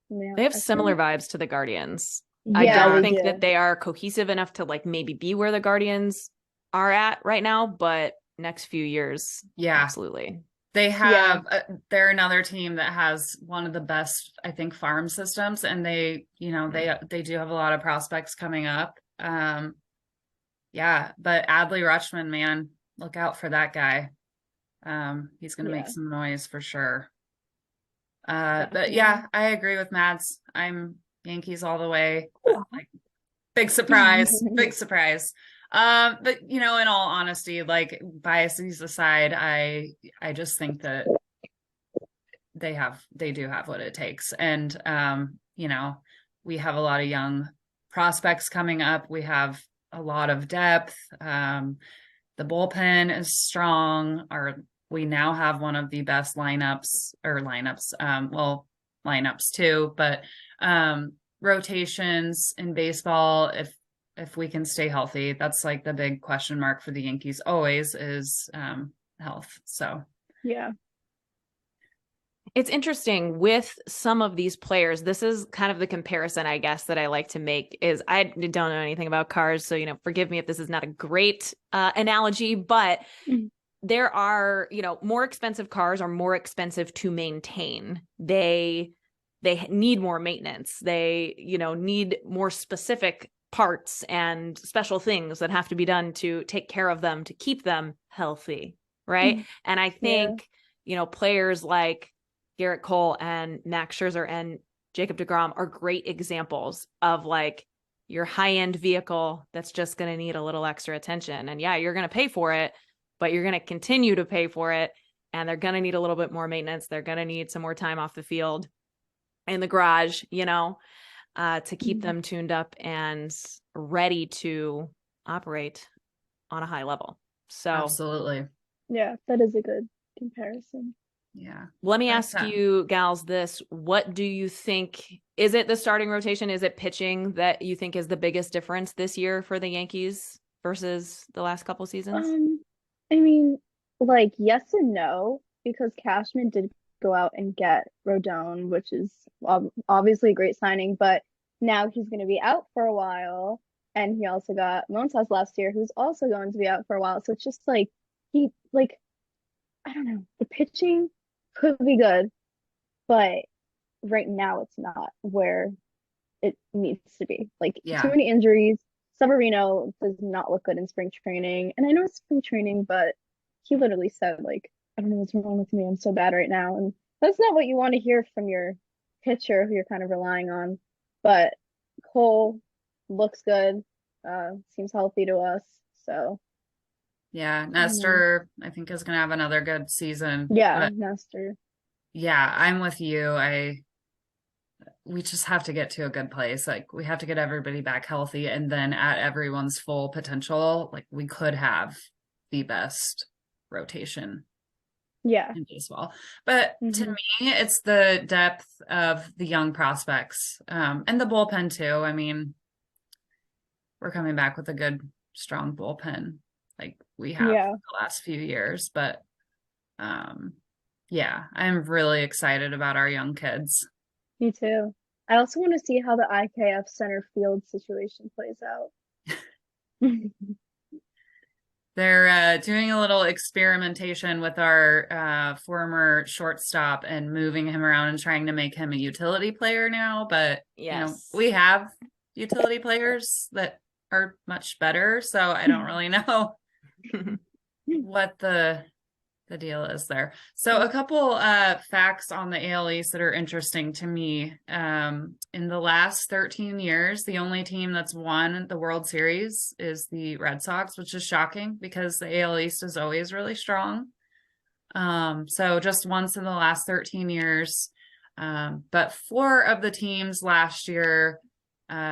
And They have I feel similar like, vibes to the Guardians. I yeah, don't Yeah. they think that do. they are cohesive enough to like maybe be where the Guardians are at right now, but next few years, Yeah. absolutely. They Yeah, have, they're another team that has one of the best, I think, farm systems, and they, they do have a lot of prospects coming up. Yeah, but Adley Rutschman, man, look out for that guy. He's going to make yeah, some noise for sure. But definitely. yeah, I agree with Mads. I'm Yankees all the way. Like, big surprise, big surprise. But in all honesty, like biases aside, I just think that they do have what it takes. And we have a lot of young prospects coming up. We have a lot of depth. The bullpen is strong. We now have one of the best lineups too, but rotations in baseball, if we can stay healthy, that's like the big question mark for the Yankees always is health. So Yeah. It's interesting with some of these players. This is kind of the comparison, I guess, that I like to make is I don't know anything about cars. So, forgive me if this is not a great analogy, but Mhm. there are, more expensive cars are more expensive to maintain. They need more maintenance. They, need more specific parts and special things that have to be done to take care of them, to keep them healthy. Right. And I Yeah. think, players like Garrett Cole and Max Scherzer and Jacob deGrom are great examples of like your high-end vehicle that's just going to need a little extra attention. And yeah, you're going to pay for it, but you're going to continue to pay for it. And they're going to need a little bit more maintenance. They're going to need some more time off the field in the garage, to keep them tuned up and ready to operate on a high level. So absolutely. Yeah, that is a good comparison. Yeah. let me But, ask you gals this. What do you think? Is it the starting rotation? Is it pitching that you think is the biggest difference this year for the Yankees versus the last couple seasons? I mean, like yes and no, because Cashman did go out and get Rodon, which is obviously a great signing, but now he's going to be out for a while, and he also got Montas last year, who's also going to be out for a while. So it's just like he like I don't know, the pitching could be good, but right now it's not where it needs to be. Like too yeah. many injuries. Severino does not look good in spring training. And I know it's spring training, but he literally said, like, I don't know what's wrong with me. I'm so bad right now. And that's not what you want to hear from your pitcher who you're kind of relying on. But Cole looks good, seems healthy to us. So Yeah. I don't know. Nestor, I think, is going to have another good season. Yeah, But Nestor. yeah, I'm with you. we just have to get to a good place. Like we have to get everybody back healthy, and then at everyone's full potential, like we could have the best rotation Yeah. in baseball. But to Mhm. me, it's the depth of the young prospects, and the bullpen too. I mean, we're coming back with a good, strong bullpen like we have Yeah. the last few years. But yeah, I'm really excited about our young kids. Me too. I also want to see how the IKF center field situation plays out. They're doing a little experimentation with our former shortstop and moving him around and trying to make him a utility player now. But, Yes. we have utility players that are much better. So I don't really know what the deal is there. So a couple facts on the AL East that are interesting to me. In the last 13 years, the only team that's won the World Series is the Red Sox, which is shocking because the AL East is always really strong. So just once in the last 13 years. But 4 of the teams last year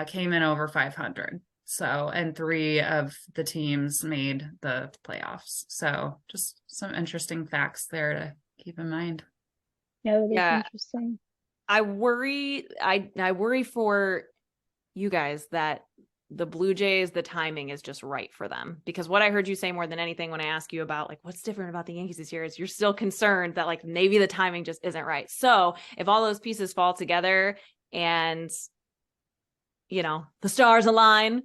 came in over 500. So, and 3 of the teams made the playoffs. So just some interesting facts there to keep in mind. Yeah, that is Yeah. interesting. I worry for you guys that the Blue Jays, the timing is just right for them. Because what I heard you say more than anything when I ask you about like what's different about the Yankees this year is you're still concerned that like maybe the timing just isn't right. So if all those pieces fall together and the stars align,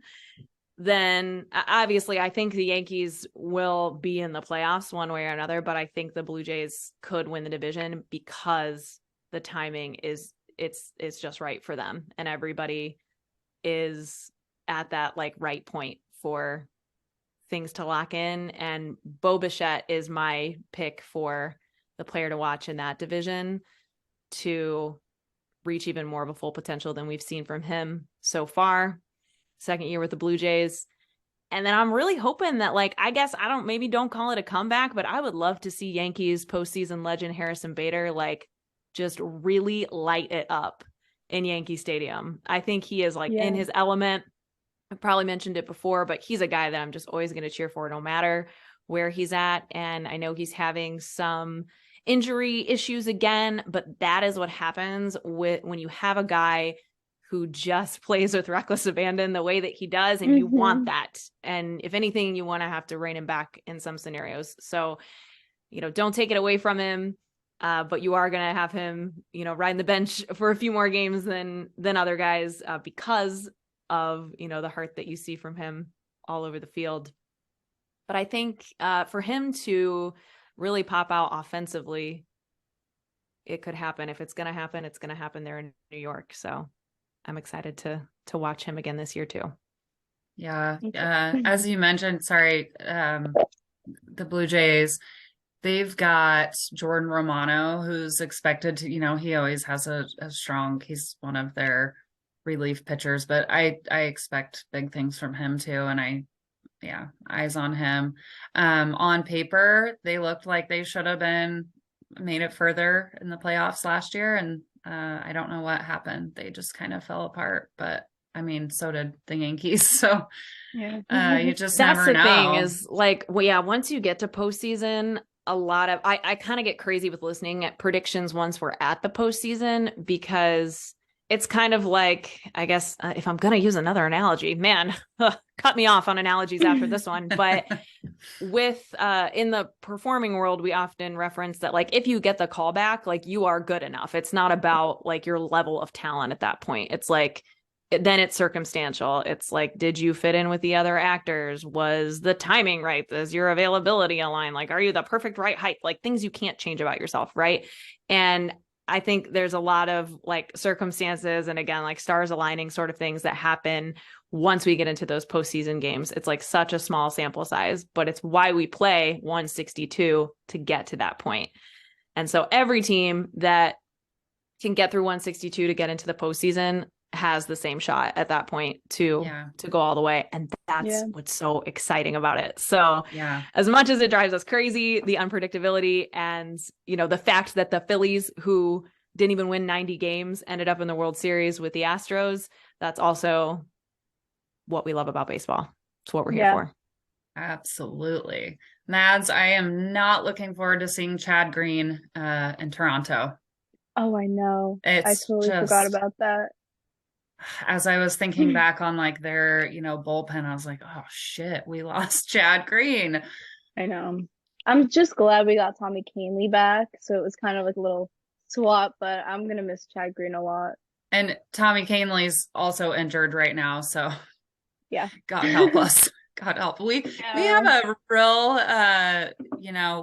then obviously I think the Yankees will be in the playoffs one way or another, but I think the Blue Jays could win the division because the timing it's just right for them and everybody is at that like right point for things to lock in. And Bo Bichette is my pick for the player to watch in that division to reach even more of a full potential than we've seen from him so far. Second year with the Blue Jays. And then I'm really hoping that like, I guess don't call it a comeback, but I would love to see Yankees postseason legend Harrison Bader like just really light it up in Yankee Stadium. I think he is like in his element. I've probably mentioned it before, but he's a guy that I'm just always going to cheer for no matter where he's at. And I know he's having some injury issues again, but that is what happens when you have a guy who just plays with reckless abandon the way that he does. And you want that. And if anything, you want to have to rein him back in some scenarios. So, don't take it away from him. But you are going to have him, riding the bench for a few more games than other guys because of, the heart that you see from him all over the field. But I think for him to really pop out offensively, it could happen. If it's going to happen, it's going to happen there in New York. So I'm excited to watch him again this year too. Yeah. As you mentioned, the Blue Jays, they've got Jordan Romano, who's expected to, he always has a strong, he's one of their relief pitchers, but I expect big things from him too. And eyes on him. On paper, they looked like they should have made it further in the playoffs last year. And I don't know what happened. They just kind of fell apart, but I mean, so did the Yankees. So you just never know. That's the thing is like, once you get to postseason, a lot of, I kind of get crazy with listening at predictions once we're at the postseason, because it's kind of like, I guess if I'm going to use another analogy, man, cut me off on analogies after this one. But with in the performing world, we often reference that like if you get the call back, like you are good enough. It's not about like your level of talent at that point. It's like then it's circumstantial. It's like, did you fit in with the other actors? Was the timing right? Is your availability aligned? Like, are you the perfect right height? Like things you can't change about yourself, right? And I think there's a lot of like circumstances and again, like stars aligning sort of things that happen once we get into those postseason games. It's like such a small sample size, but it's why we play 162 to get to that point. And so every team that can get through 162 to get into the postseason has the same shot at that point to go all the way. And that's what's so exciting about it. So as much as it drives us crazy, the unpredictability and, the fact that the Phillies, who didn't even win 90 games, ended up in the World Series with the Astros. That's also what we love about baseball. It's what we're here for. Absolutely. Mads, I am not looking forward to seeing Chad Green in Toronto. Oh, I know. I It's totally forgot about that. As I was thinking back on like their, bullpen, I was like, oh shit, we lost Chad Green. I know. I'm just glad we got Tommy Kahnle back. So it was kind of like a little swap, but I'm gonna miss Chad Green a lot. And Tommy Kahnle's also injured right now, so Yeah. God help us. God help. We have a real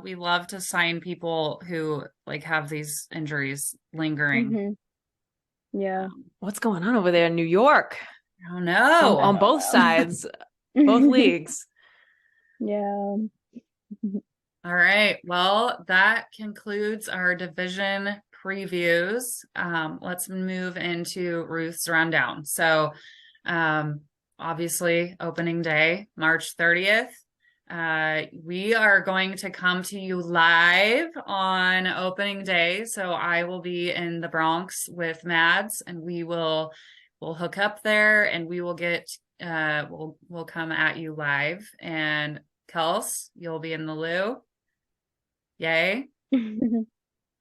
we love to sign people who like have these injuries lingering. Mm-hmm. Yeah. What's going on over there in New York? I don't know. On both sides, both leagues. Yeah. All right. Well, that concludes our division previews. Let's move into Ruth's rundown. So, obviously, opening day, March 30th. We are going to come to you live on opening day. So I will be in the Bronx with Mads, and we'll hook up there, and we will get we'll come at you live. And Kels, you'll be in the Lou. Yay.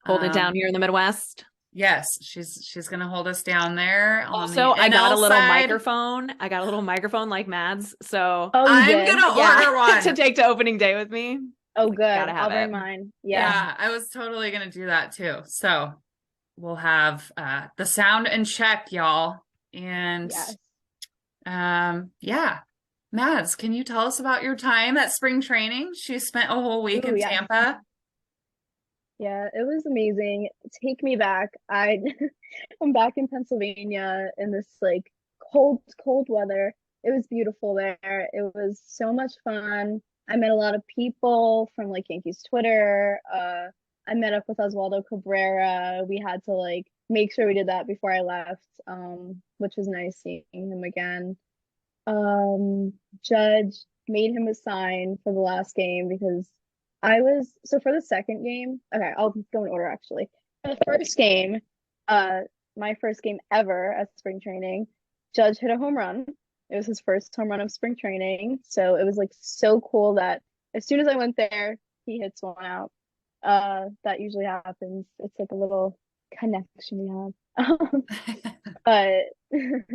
Hold it down here in the Midwest. Yes, she's gonna hold us down there. Also, I got a little microphone. I got a little microphone like Mads. So I'm gonna order one to take to opening day with me. Oh, good. I'll bring mine. Yeah, I was totally gonna do that too. So we'll have the sound in check, y'all. And Mads, can you tell us about your time at spring training? She spent a whole week in Tampa. Yeah, it was amazing. Take me back. I'm back in Pennsylvania in this like cold weather. It was beautiful there. It was so much fun. I met a lot of people from like Yankees Twitter. I met up with Oswaldo Cabrera. We had to like make sure we did that before I left, which was nice seeing him again. Judge made him a sign for the last game because for the second game, okay, I'll go in order actually. For the first game, my first game ever at spring training, Judge hit a home run. It was his first home run of spring training. So it was like so cool that as soon as I went there, he hits one out. That usually happens. It's like a little connection we have. But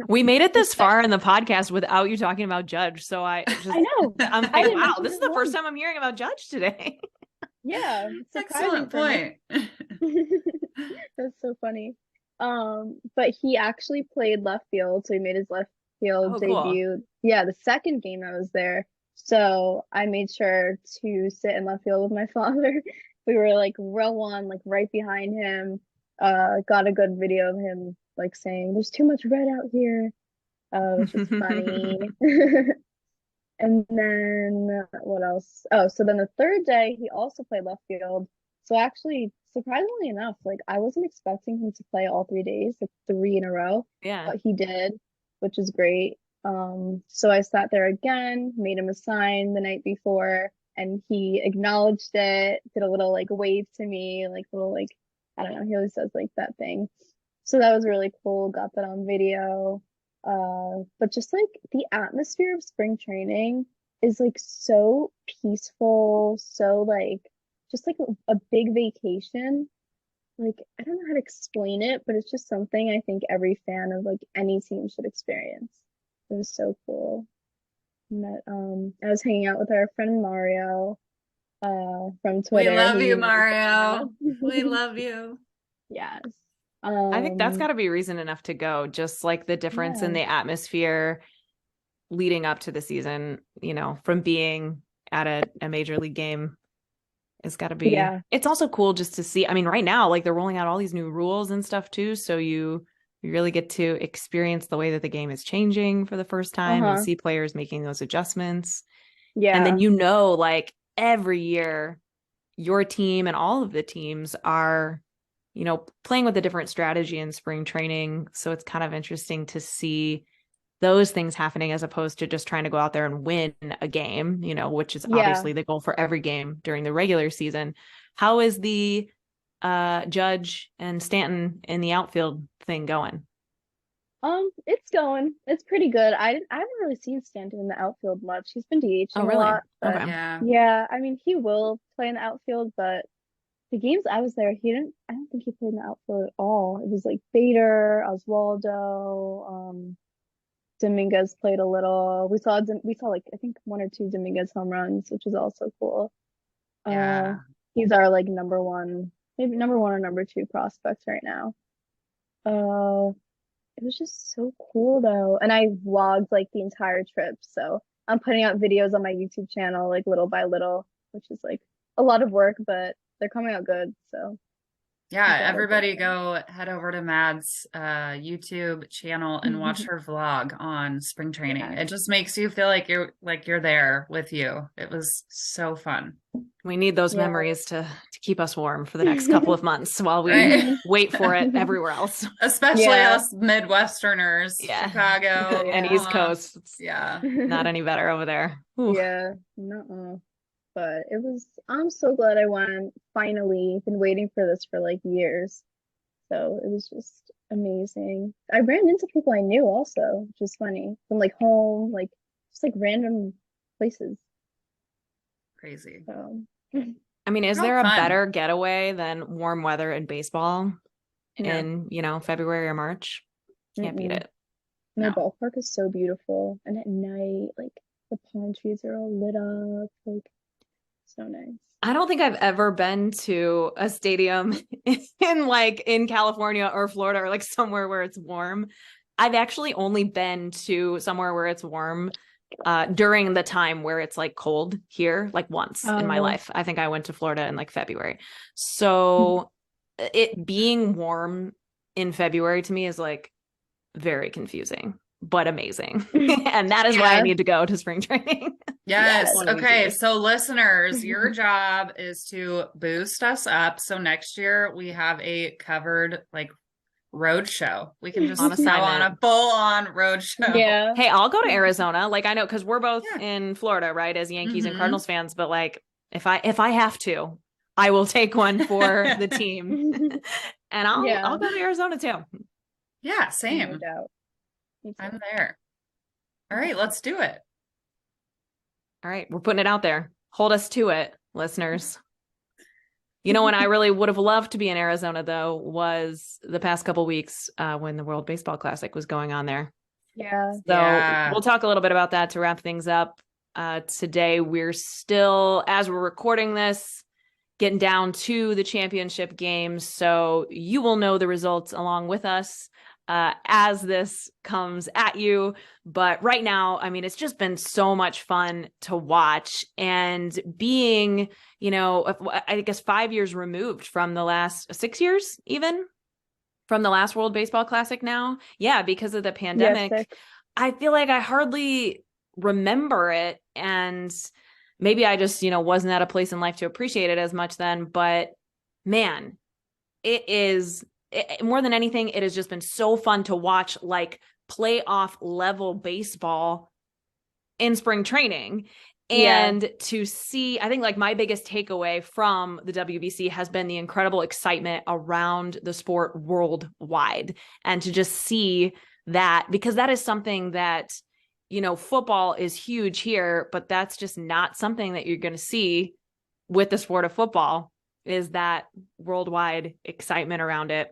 we made it this far in the podcast without you talking about Judge. So I know. I'm like, wow, this is the first time I'm hearing about Judge today. Yeah. Excellent point. That's so funny. But he actually played left field, so he made his left field debut. Cool. Yeah, the second game I was there. So I made sure to sit in left field with my father. We were like row one, like right behind him. Got a good video of him like saying, "There's too much red out here," which is funny. And then what else? Oh, so then the third day he also played left field. So actually, surprisingly enough, like I wasn't expecting him to play all 3 days, like 3 in a row. Yeah. But he did, which is great. So I sat there again, made him a sign the night before, and he acknowledged it, did a little like wave to me, like little like, I don't know, he always does like that thing. So that was really cool, got that on video. But just like the atmosphere of spring training is like so peaceful, so like just like a big vacation. Like I don't know how to explain it, but it's just something I think every fan of like any team should experience. It was so cool. I was hanging out with our friend Mario from Twitter. We love you, Mario. We love you. Yes. I think that's got to be reason enough to go. Just like the difference in the atmosphere leading up to the season, from being at a major league game, it's got to be. Yeah. It's also cool just to see. I mean, right now, like they're rolling out all these new rules and stuff too, so you really get to experience the way that the game is changing for the first time and see players making those adjustments. Yeah, and then like every year, your team and all of the teams are playing with a different strategy in spring training. So it's kind of interesting to see those things happening as opposed to just trying to go out there and win a game, which is obviously the goal for every game during the regular season. How is the Judge and Stanton in the outfield thing going? It's going. It's pretty good. I haven't really seen Stanton in the outfield much. He's been Oh, DHing a really? lot, but Okay. Yeah. yeah, I mean he will play in the outfield, but the games I was there, I don't think he played in the outfield at all. It was like Bader, Oswaldo, Dominguez played a little. We saw like I think one or two Dominguez home runs, which is also cool. Uh, Yeah. he's our like number one, maybe number one or number two prospects right now. Uh, it was just so cool though. And I vlogged like the entire trip. So I'm putting out videos on my YouTube channel like little by little, which is like a lot of work, but they're coming out good. So I'm Yeah, glad I did everybody that. go head over to Mad's YouTube channel and watch her vlog on spring training. Yeah. It just makes you feel like you're there with you. It was so fun. We need those Yeah. memories to keep us warm for the next couple of months while we Right? wait for it everywhere else. Especially Yeah. us Midwesterners, Yeah. Chicago, And East Coast. It's yeah. not any better over there. Ooh. Yeah. No. But I'm so glad I went. Finally, been waiting for this for like years. So it was just amazing. I ran into people I knew also, which is funny. From like home, like just like random places. Crazy. So I mean, is Oh, there a fun. better getaway than warm weather in baseball Yeah. in, February or March? Can't beat Mm-mm. it. And the No. ballpark is so beautiful. And at night, like the palm trees are all lit up. Like so nice. I don't think I've ever been to a stadium in California or Florida or like somewhere where it's warm. I've actually only been to somewhere where it's warm during the time where it's like cold here, like once in my Oh. life. I think I went to Florida in like February. So it being warm in February to me is like very confusing, but amazing. And that is why I Yeah. need to go to spring training. Yes. One of these Okay. years. So, listeners, your job is to boost us up. So, next year we have a covered like road show. We can just On go on assignment. a full on road show. Yeah. Hey, I'll go to Arizona. Like I know because we're both Yeah. in Florida, right? As Yankees and Mhm. Cardinals fans, but like if I have to, I will take one for the team. And I'll Yeah. go to Arizona too. Yeah, No same. doubt. Me too. I'm there. All right, let's do it. All right, we're putting it out there. Hold us to it, listeners. You know when I really would have loved to be in Arizona though was the past couple weeks when the World Baseball Classic was going on there. Yeah. So Yeah. we'll talk a little bit about that to wrap things up. Today, we're still, as we're recording this, getting down to the championship games. So you will know the results along with us as this comes at you. But right now, I mean, it's just been so much fun to watch. And being, I guess 5 years removed from the last 6 years, even from the last World Baseball Classic now. Yeah, because of the pandemic. Yeah, I feel like I hardly remember it. And maybe I just, wasn't at a place in life to appreciate it as much then. But man, more than anything, it has just been so fun to watch like playoff level baseball in spring training. And to see, I think like my biggest takeaway from the WBC has been the incredible excitement around the sport worldwide. And to just see that, because that is something that, football is huge here, but that's just not something that you're going to see with the sport of football, is that worldwide excitement around it.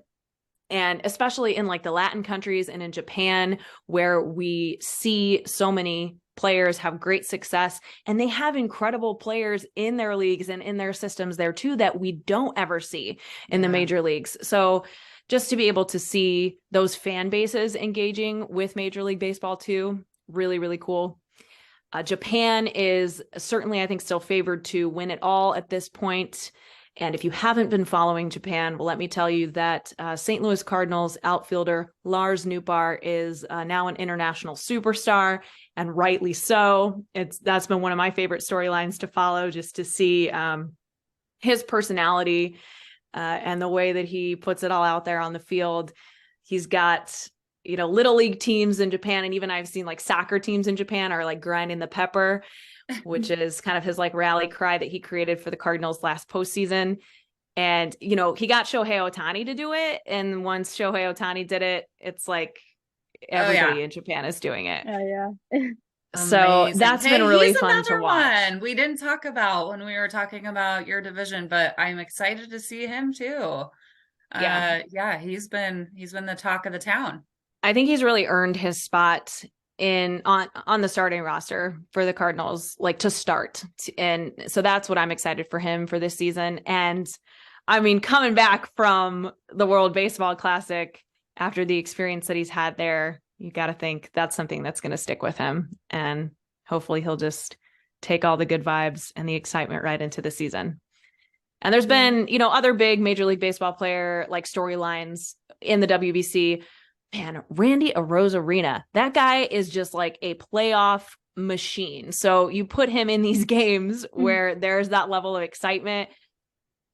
And especially in like the Latin countries and in Japan, where we see so many players have great success, and they have incredible players in their leagues and in their systems there too that we don't ever see in the major leagues. So just to be able to see those fan bases engaging with Major League Baseball too, really, really cool. Japan is certainly, I think, still favored to win it all at this point. And if you haven't been following Japan, well, let me tell you that St. Louis Cardinals outfielder Lars Nootbaar is now an international superstar, and rightly so. That's been one of my favorite storylines to follow, just to see his personality and the way that he puts it all out there on the field. He's got, little league teams in Japan, and even I've seen like soccer teams in Japan are like grinding the pepper, which is kind of his like rally cry that he created for the Cardinals last postseason. And, you know, he got Shohei Ohtani to do it. And once Shohei Ohtani did it, it's like everybody in Japan is doing it. Oh yeah. So Amazing. that's Hey, been really he's fun to another watch. one we didn't talk about when we were talking about your division, but I'm excited to see him too. Yeah. Yeah, he's been the talk of the town. I think he's really earned his spot on the starting roster for the Cardinals, like to start. And so that's what I'm excited for him for this season. And I mean, coming back from the World Baseball Classic after the experience that he's had there, you got to think that's something that's going to stick with him. And hopefully he'll just take all the good vibes and the excitement right into the season. And there's been, you know, other big Major League Baseball player like storylines in the WBC. Man, Randy Arozarena, that guy is just like a playoff machine. So you put him in these games where there's that level of excitement,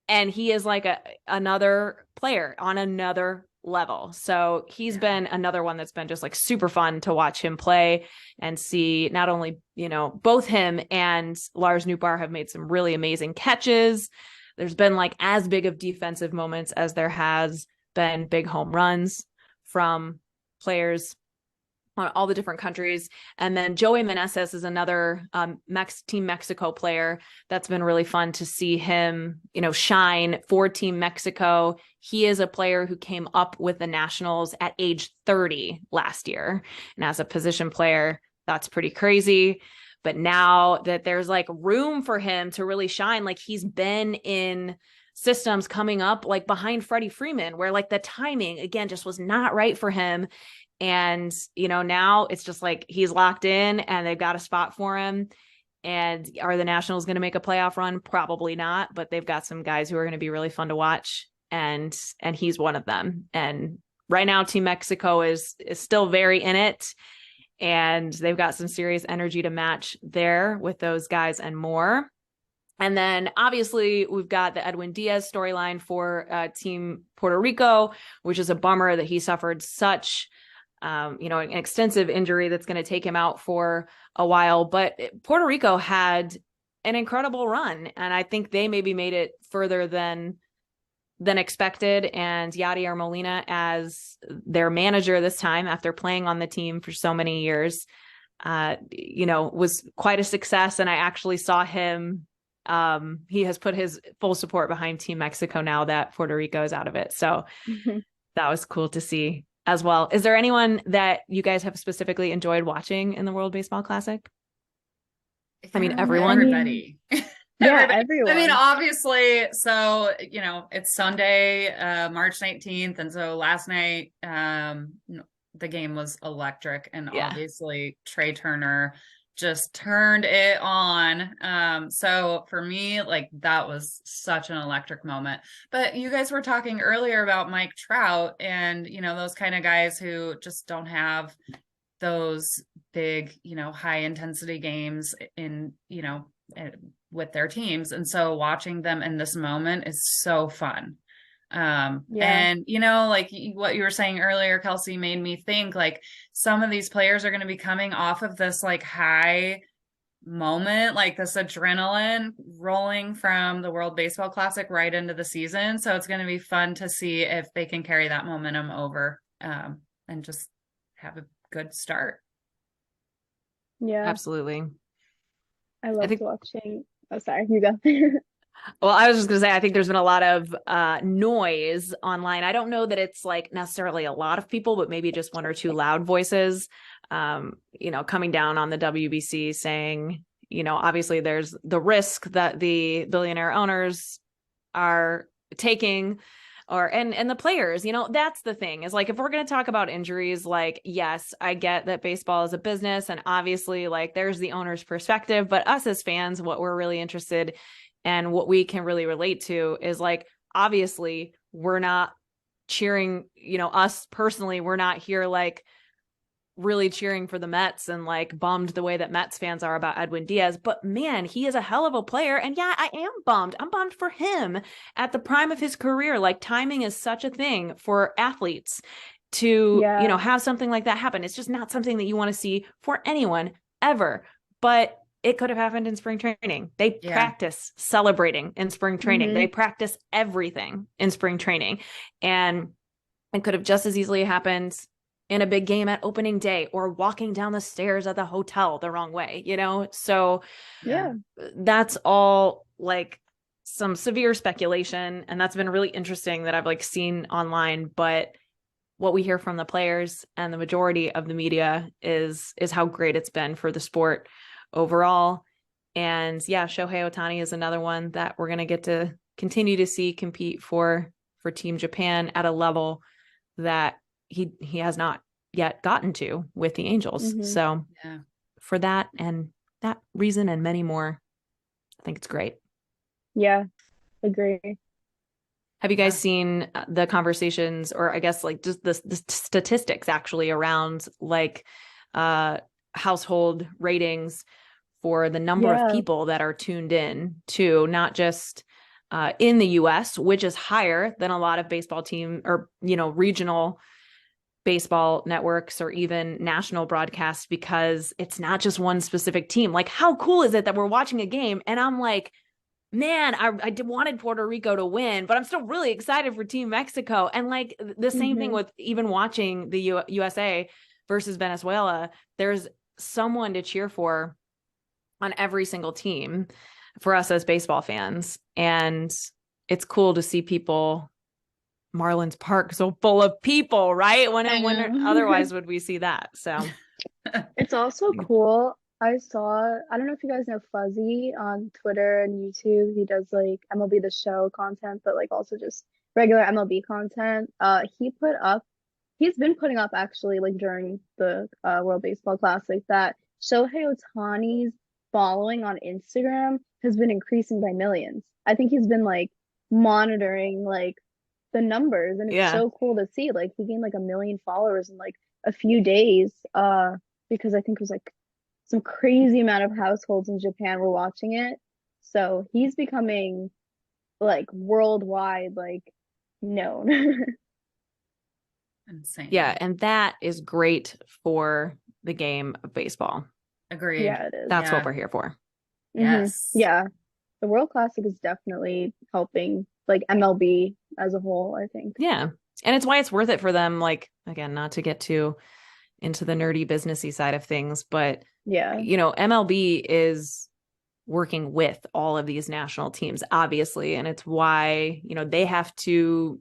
and he is like another player on another level. So he's been another one that's been just like super fun to watch him play and see. Not only, you know, both him and Lars Nootbaar have made some really amazing catches. There's been like as big of defensive moments as there has been big home runs from players on all the different countries. And then Joey Meneses is another Team Mexico player that's been really fun to see him, you know, shine for Team Mexico. He is a player who came up with the Nationals at age 30 last year. And as a position player, that's pretty crazy. But now that there's like room for him to really shine, like he's been in systems coming up like behind Freddie Freeman, where like the timing again just was not right for him. And, you know, now it's just like he's locked in and they've got a spot for him. And are the Nationals going to make a playoff run? Probably not, but they've got some guys who are going to be really fun to watch. And he's one of them. And right now, Team Mexico is still very in it. And they've got some serious energy to match there with those guys and more. And then obviously we've got the Edwin Diaz storyline for Team Puerto Rico, which is a bummer that he suffered such, you know, an extensive injury that's going to take him out for a while. But Puerto Rico had an incredible run, and I think they maybe made it further than expected. And Yadier Molina as their manager this time, after playing on the team for so many years, you know, was quite a success. And I actually saw him. He has put his full support behind Team Mexico now that Puerto Rico is out of it. So that was cool to see as well. Is there anyone that you guys have specifically enjoyed watching in the World Baseball Classic? I mean, everyone. Everybody. Yeah, everyone. I mean, obviously, so, you know, it's Sunday, March 19th. And so last night, the game was electric. And obviously Trey Turner just turned it on. So for me, like that was such an electric moment. But you guys were talking earlier about Mike Trout and, you know, those kind of guys who just don't have those big, you know, high intensity games in, you know, with their teams. And so watching them in this moment is so fun. And you know, like what you were saying earlier, Kelsey, made me think like some of these players are going to be coming off of this like high moment, like this adrenaline rolling from the World Baseball Classic right into the season. So it's going to be fun to see if they can carry that momentum over, and just have a good start. Yeah, Absolutely. I loved watching. Oh, sorry, you go. Well, I was just going to say, I think there's been a lot of noise online. I don't know that it's like necessarily a lot of people, but maybe just one or two loud voices, you know, coming down on the WBC saying, you know, obviously there's the risk that the billionaire owners are taking, and the players, you know, that's the thing is like, if we're going to talk about injuries, like, yes, I get that baseball is a business and obviously like there's the owner's perspective, but us as fans, what we're really interested and what we can really relate to is like, obviously we're not cheering, you know, us personally, we're not here like really cheering for the Mets and like bummed the way that Mets fans are about Edwin Diaz, but man, he is a hell of a player. And yeah, I am bummed. I'm bummed for him at the prime of his career. Like timing is such a thing for athletes to, you know, have something like that happen. It's just not something that you want to see for anyone ever. But it could have happened in spring training. They Yeah. practice celebrating in spring training. Mhm. They practice everything in spring training. And it could have just as easily happened in a big game at opening day or walking down the stairs at the hotel the wrong way, you know? So Yeah. that's all like some severe speculation. And that's been really interesting that I've like seen online. But what we hear from the players and the majority of the media is how great it's been for the sport overall. And yeah, Shohei Ohtani is another one that we're going to get to continue to see compete for Team Japan at a level that he has not yet gotten to with the Angels. Mhm. So Yeah. for that and that reason and many more, I think it's great. Yeah. Agree. Have you guys Yeah. seen the conversations, or I guess like just the statistics actually around like household ratings for the number of Yeah. people that are tuned in to, not just in the US, which is higher than a lot of baseball team or, you know, regional baseball networks or even national broadcasts, because it's not just one specific team. Like, how cool is it that we're watching a game and I'm like, man, I wanted Puerto Rico to win, but I'm still really excited for Team Mexico. And like the same thing Mhm. with even watching the USA versus Venezuela. There's someone to cheer for on every single team for us as baseball fans. And it's cool to see people, Marlins Park so full of people, right? When I know. otherwise would we see that? So It's also cool. I saw, I don't know if you guys know Fuzzy on Twitter and YouTube. He does like MLB The Show content, but like also just regular MLB content. He's been putting up actually like during the World Baseball Classic that Shohei Ohtani's following on Instagram has been increasing by millions. I think he's been like monitoring like the numbers, and it's yeah. so cool to see. Like he gained like 1 million followers in like a few days. Because I think it was like some crazy amount of households in Japan were watching it. So he's becoming like worldwide like known. Insane. Yeah. And that is great for the game of baseball. Agreed. Yeah, it is. That's Yeah. what we're here for. Yes. Yeah. The World Classic is definitely helping like MLB as a whole, I think. Yeah. And it's why it's worth it for them. Like, again, not to get too into the nerdy businessy side of things, but Yeah. you know, MLB is working with all of these national teams, obviously. And it's why, you know, they have to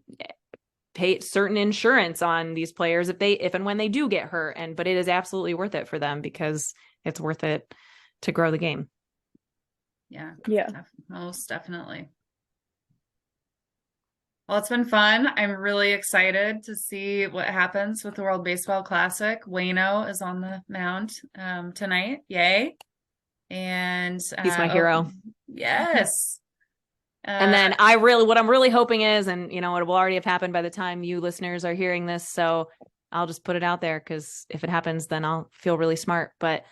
pay certain insurance on these players if and when they do get hurt. But it is absolutely worth it for them because it's worth it to grow the game. Yeah. Yeah. Most definitely. Well, it's been fun. I'm really excited to see what happens with the World Baseball Classic. Wayno is on the mound tonight. Yay. And He's my hero. Yes. And then what I'm really hoping is, and you know, it will already have happened by the time you listeners are hearing this. So I'll just put it out there, because if it happens, then I'll feel really smart. But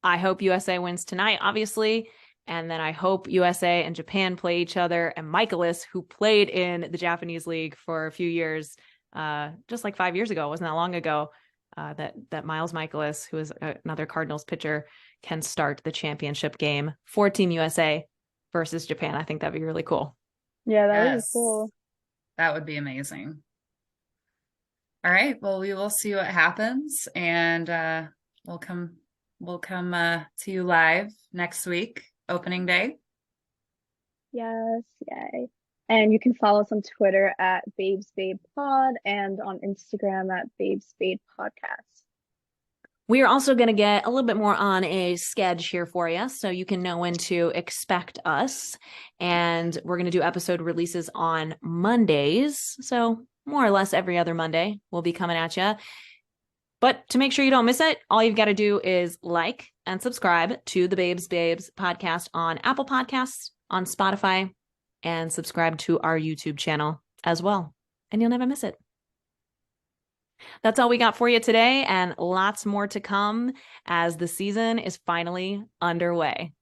I hope USA wins tonight, obviously. And then I hope USA and Japan play each other. And Michaelis, who played in the Japanese league for a few years, just like 5 years ago, wasn't that long ago, that Miles Michaelis, who is another Cardinals pitcher, can start the championship game for Team USA versus Japan. I think that'd be really cool. Yeah, that would be yes, cool. that would be amazing. All right. Well, we will see what happens, and we'll come to you live next week, opening day. Yes, yay. And you can follow us on Twitter at BabesBabePod and on Instagram at BabesBabePodcast. We are also going to get a little bit more on a sketch here for you, so you can know when to expect us. And we're going to do episode releases on Mondays. So more or less every other Monday we'll be coming at you. But to make sure you don't miss it, all you've got to do is like and subscribe to the Babes podcast on Apple Podcasts, on Spotify, and subscribe to our YouTube channel as well. And you'll never miss it. That's all we got for you today, and lots more to come as the season is finally underway.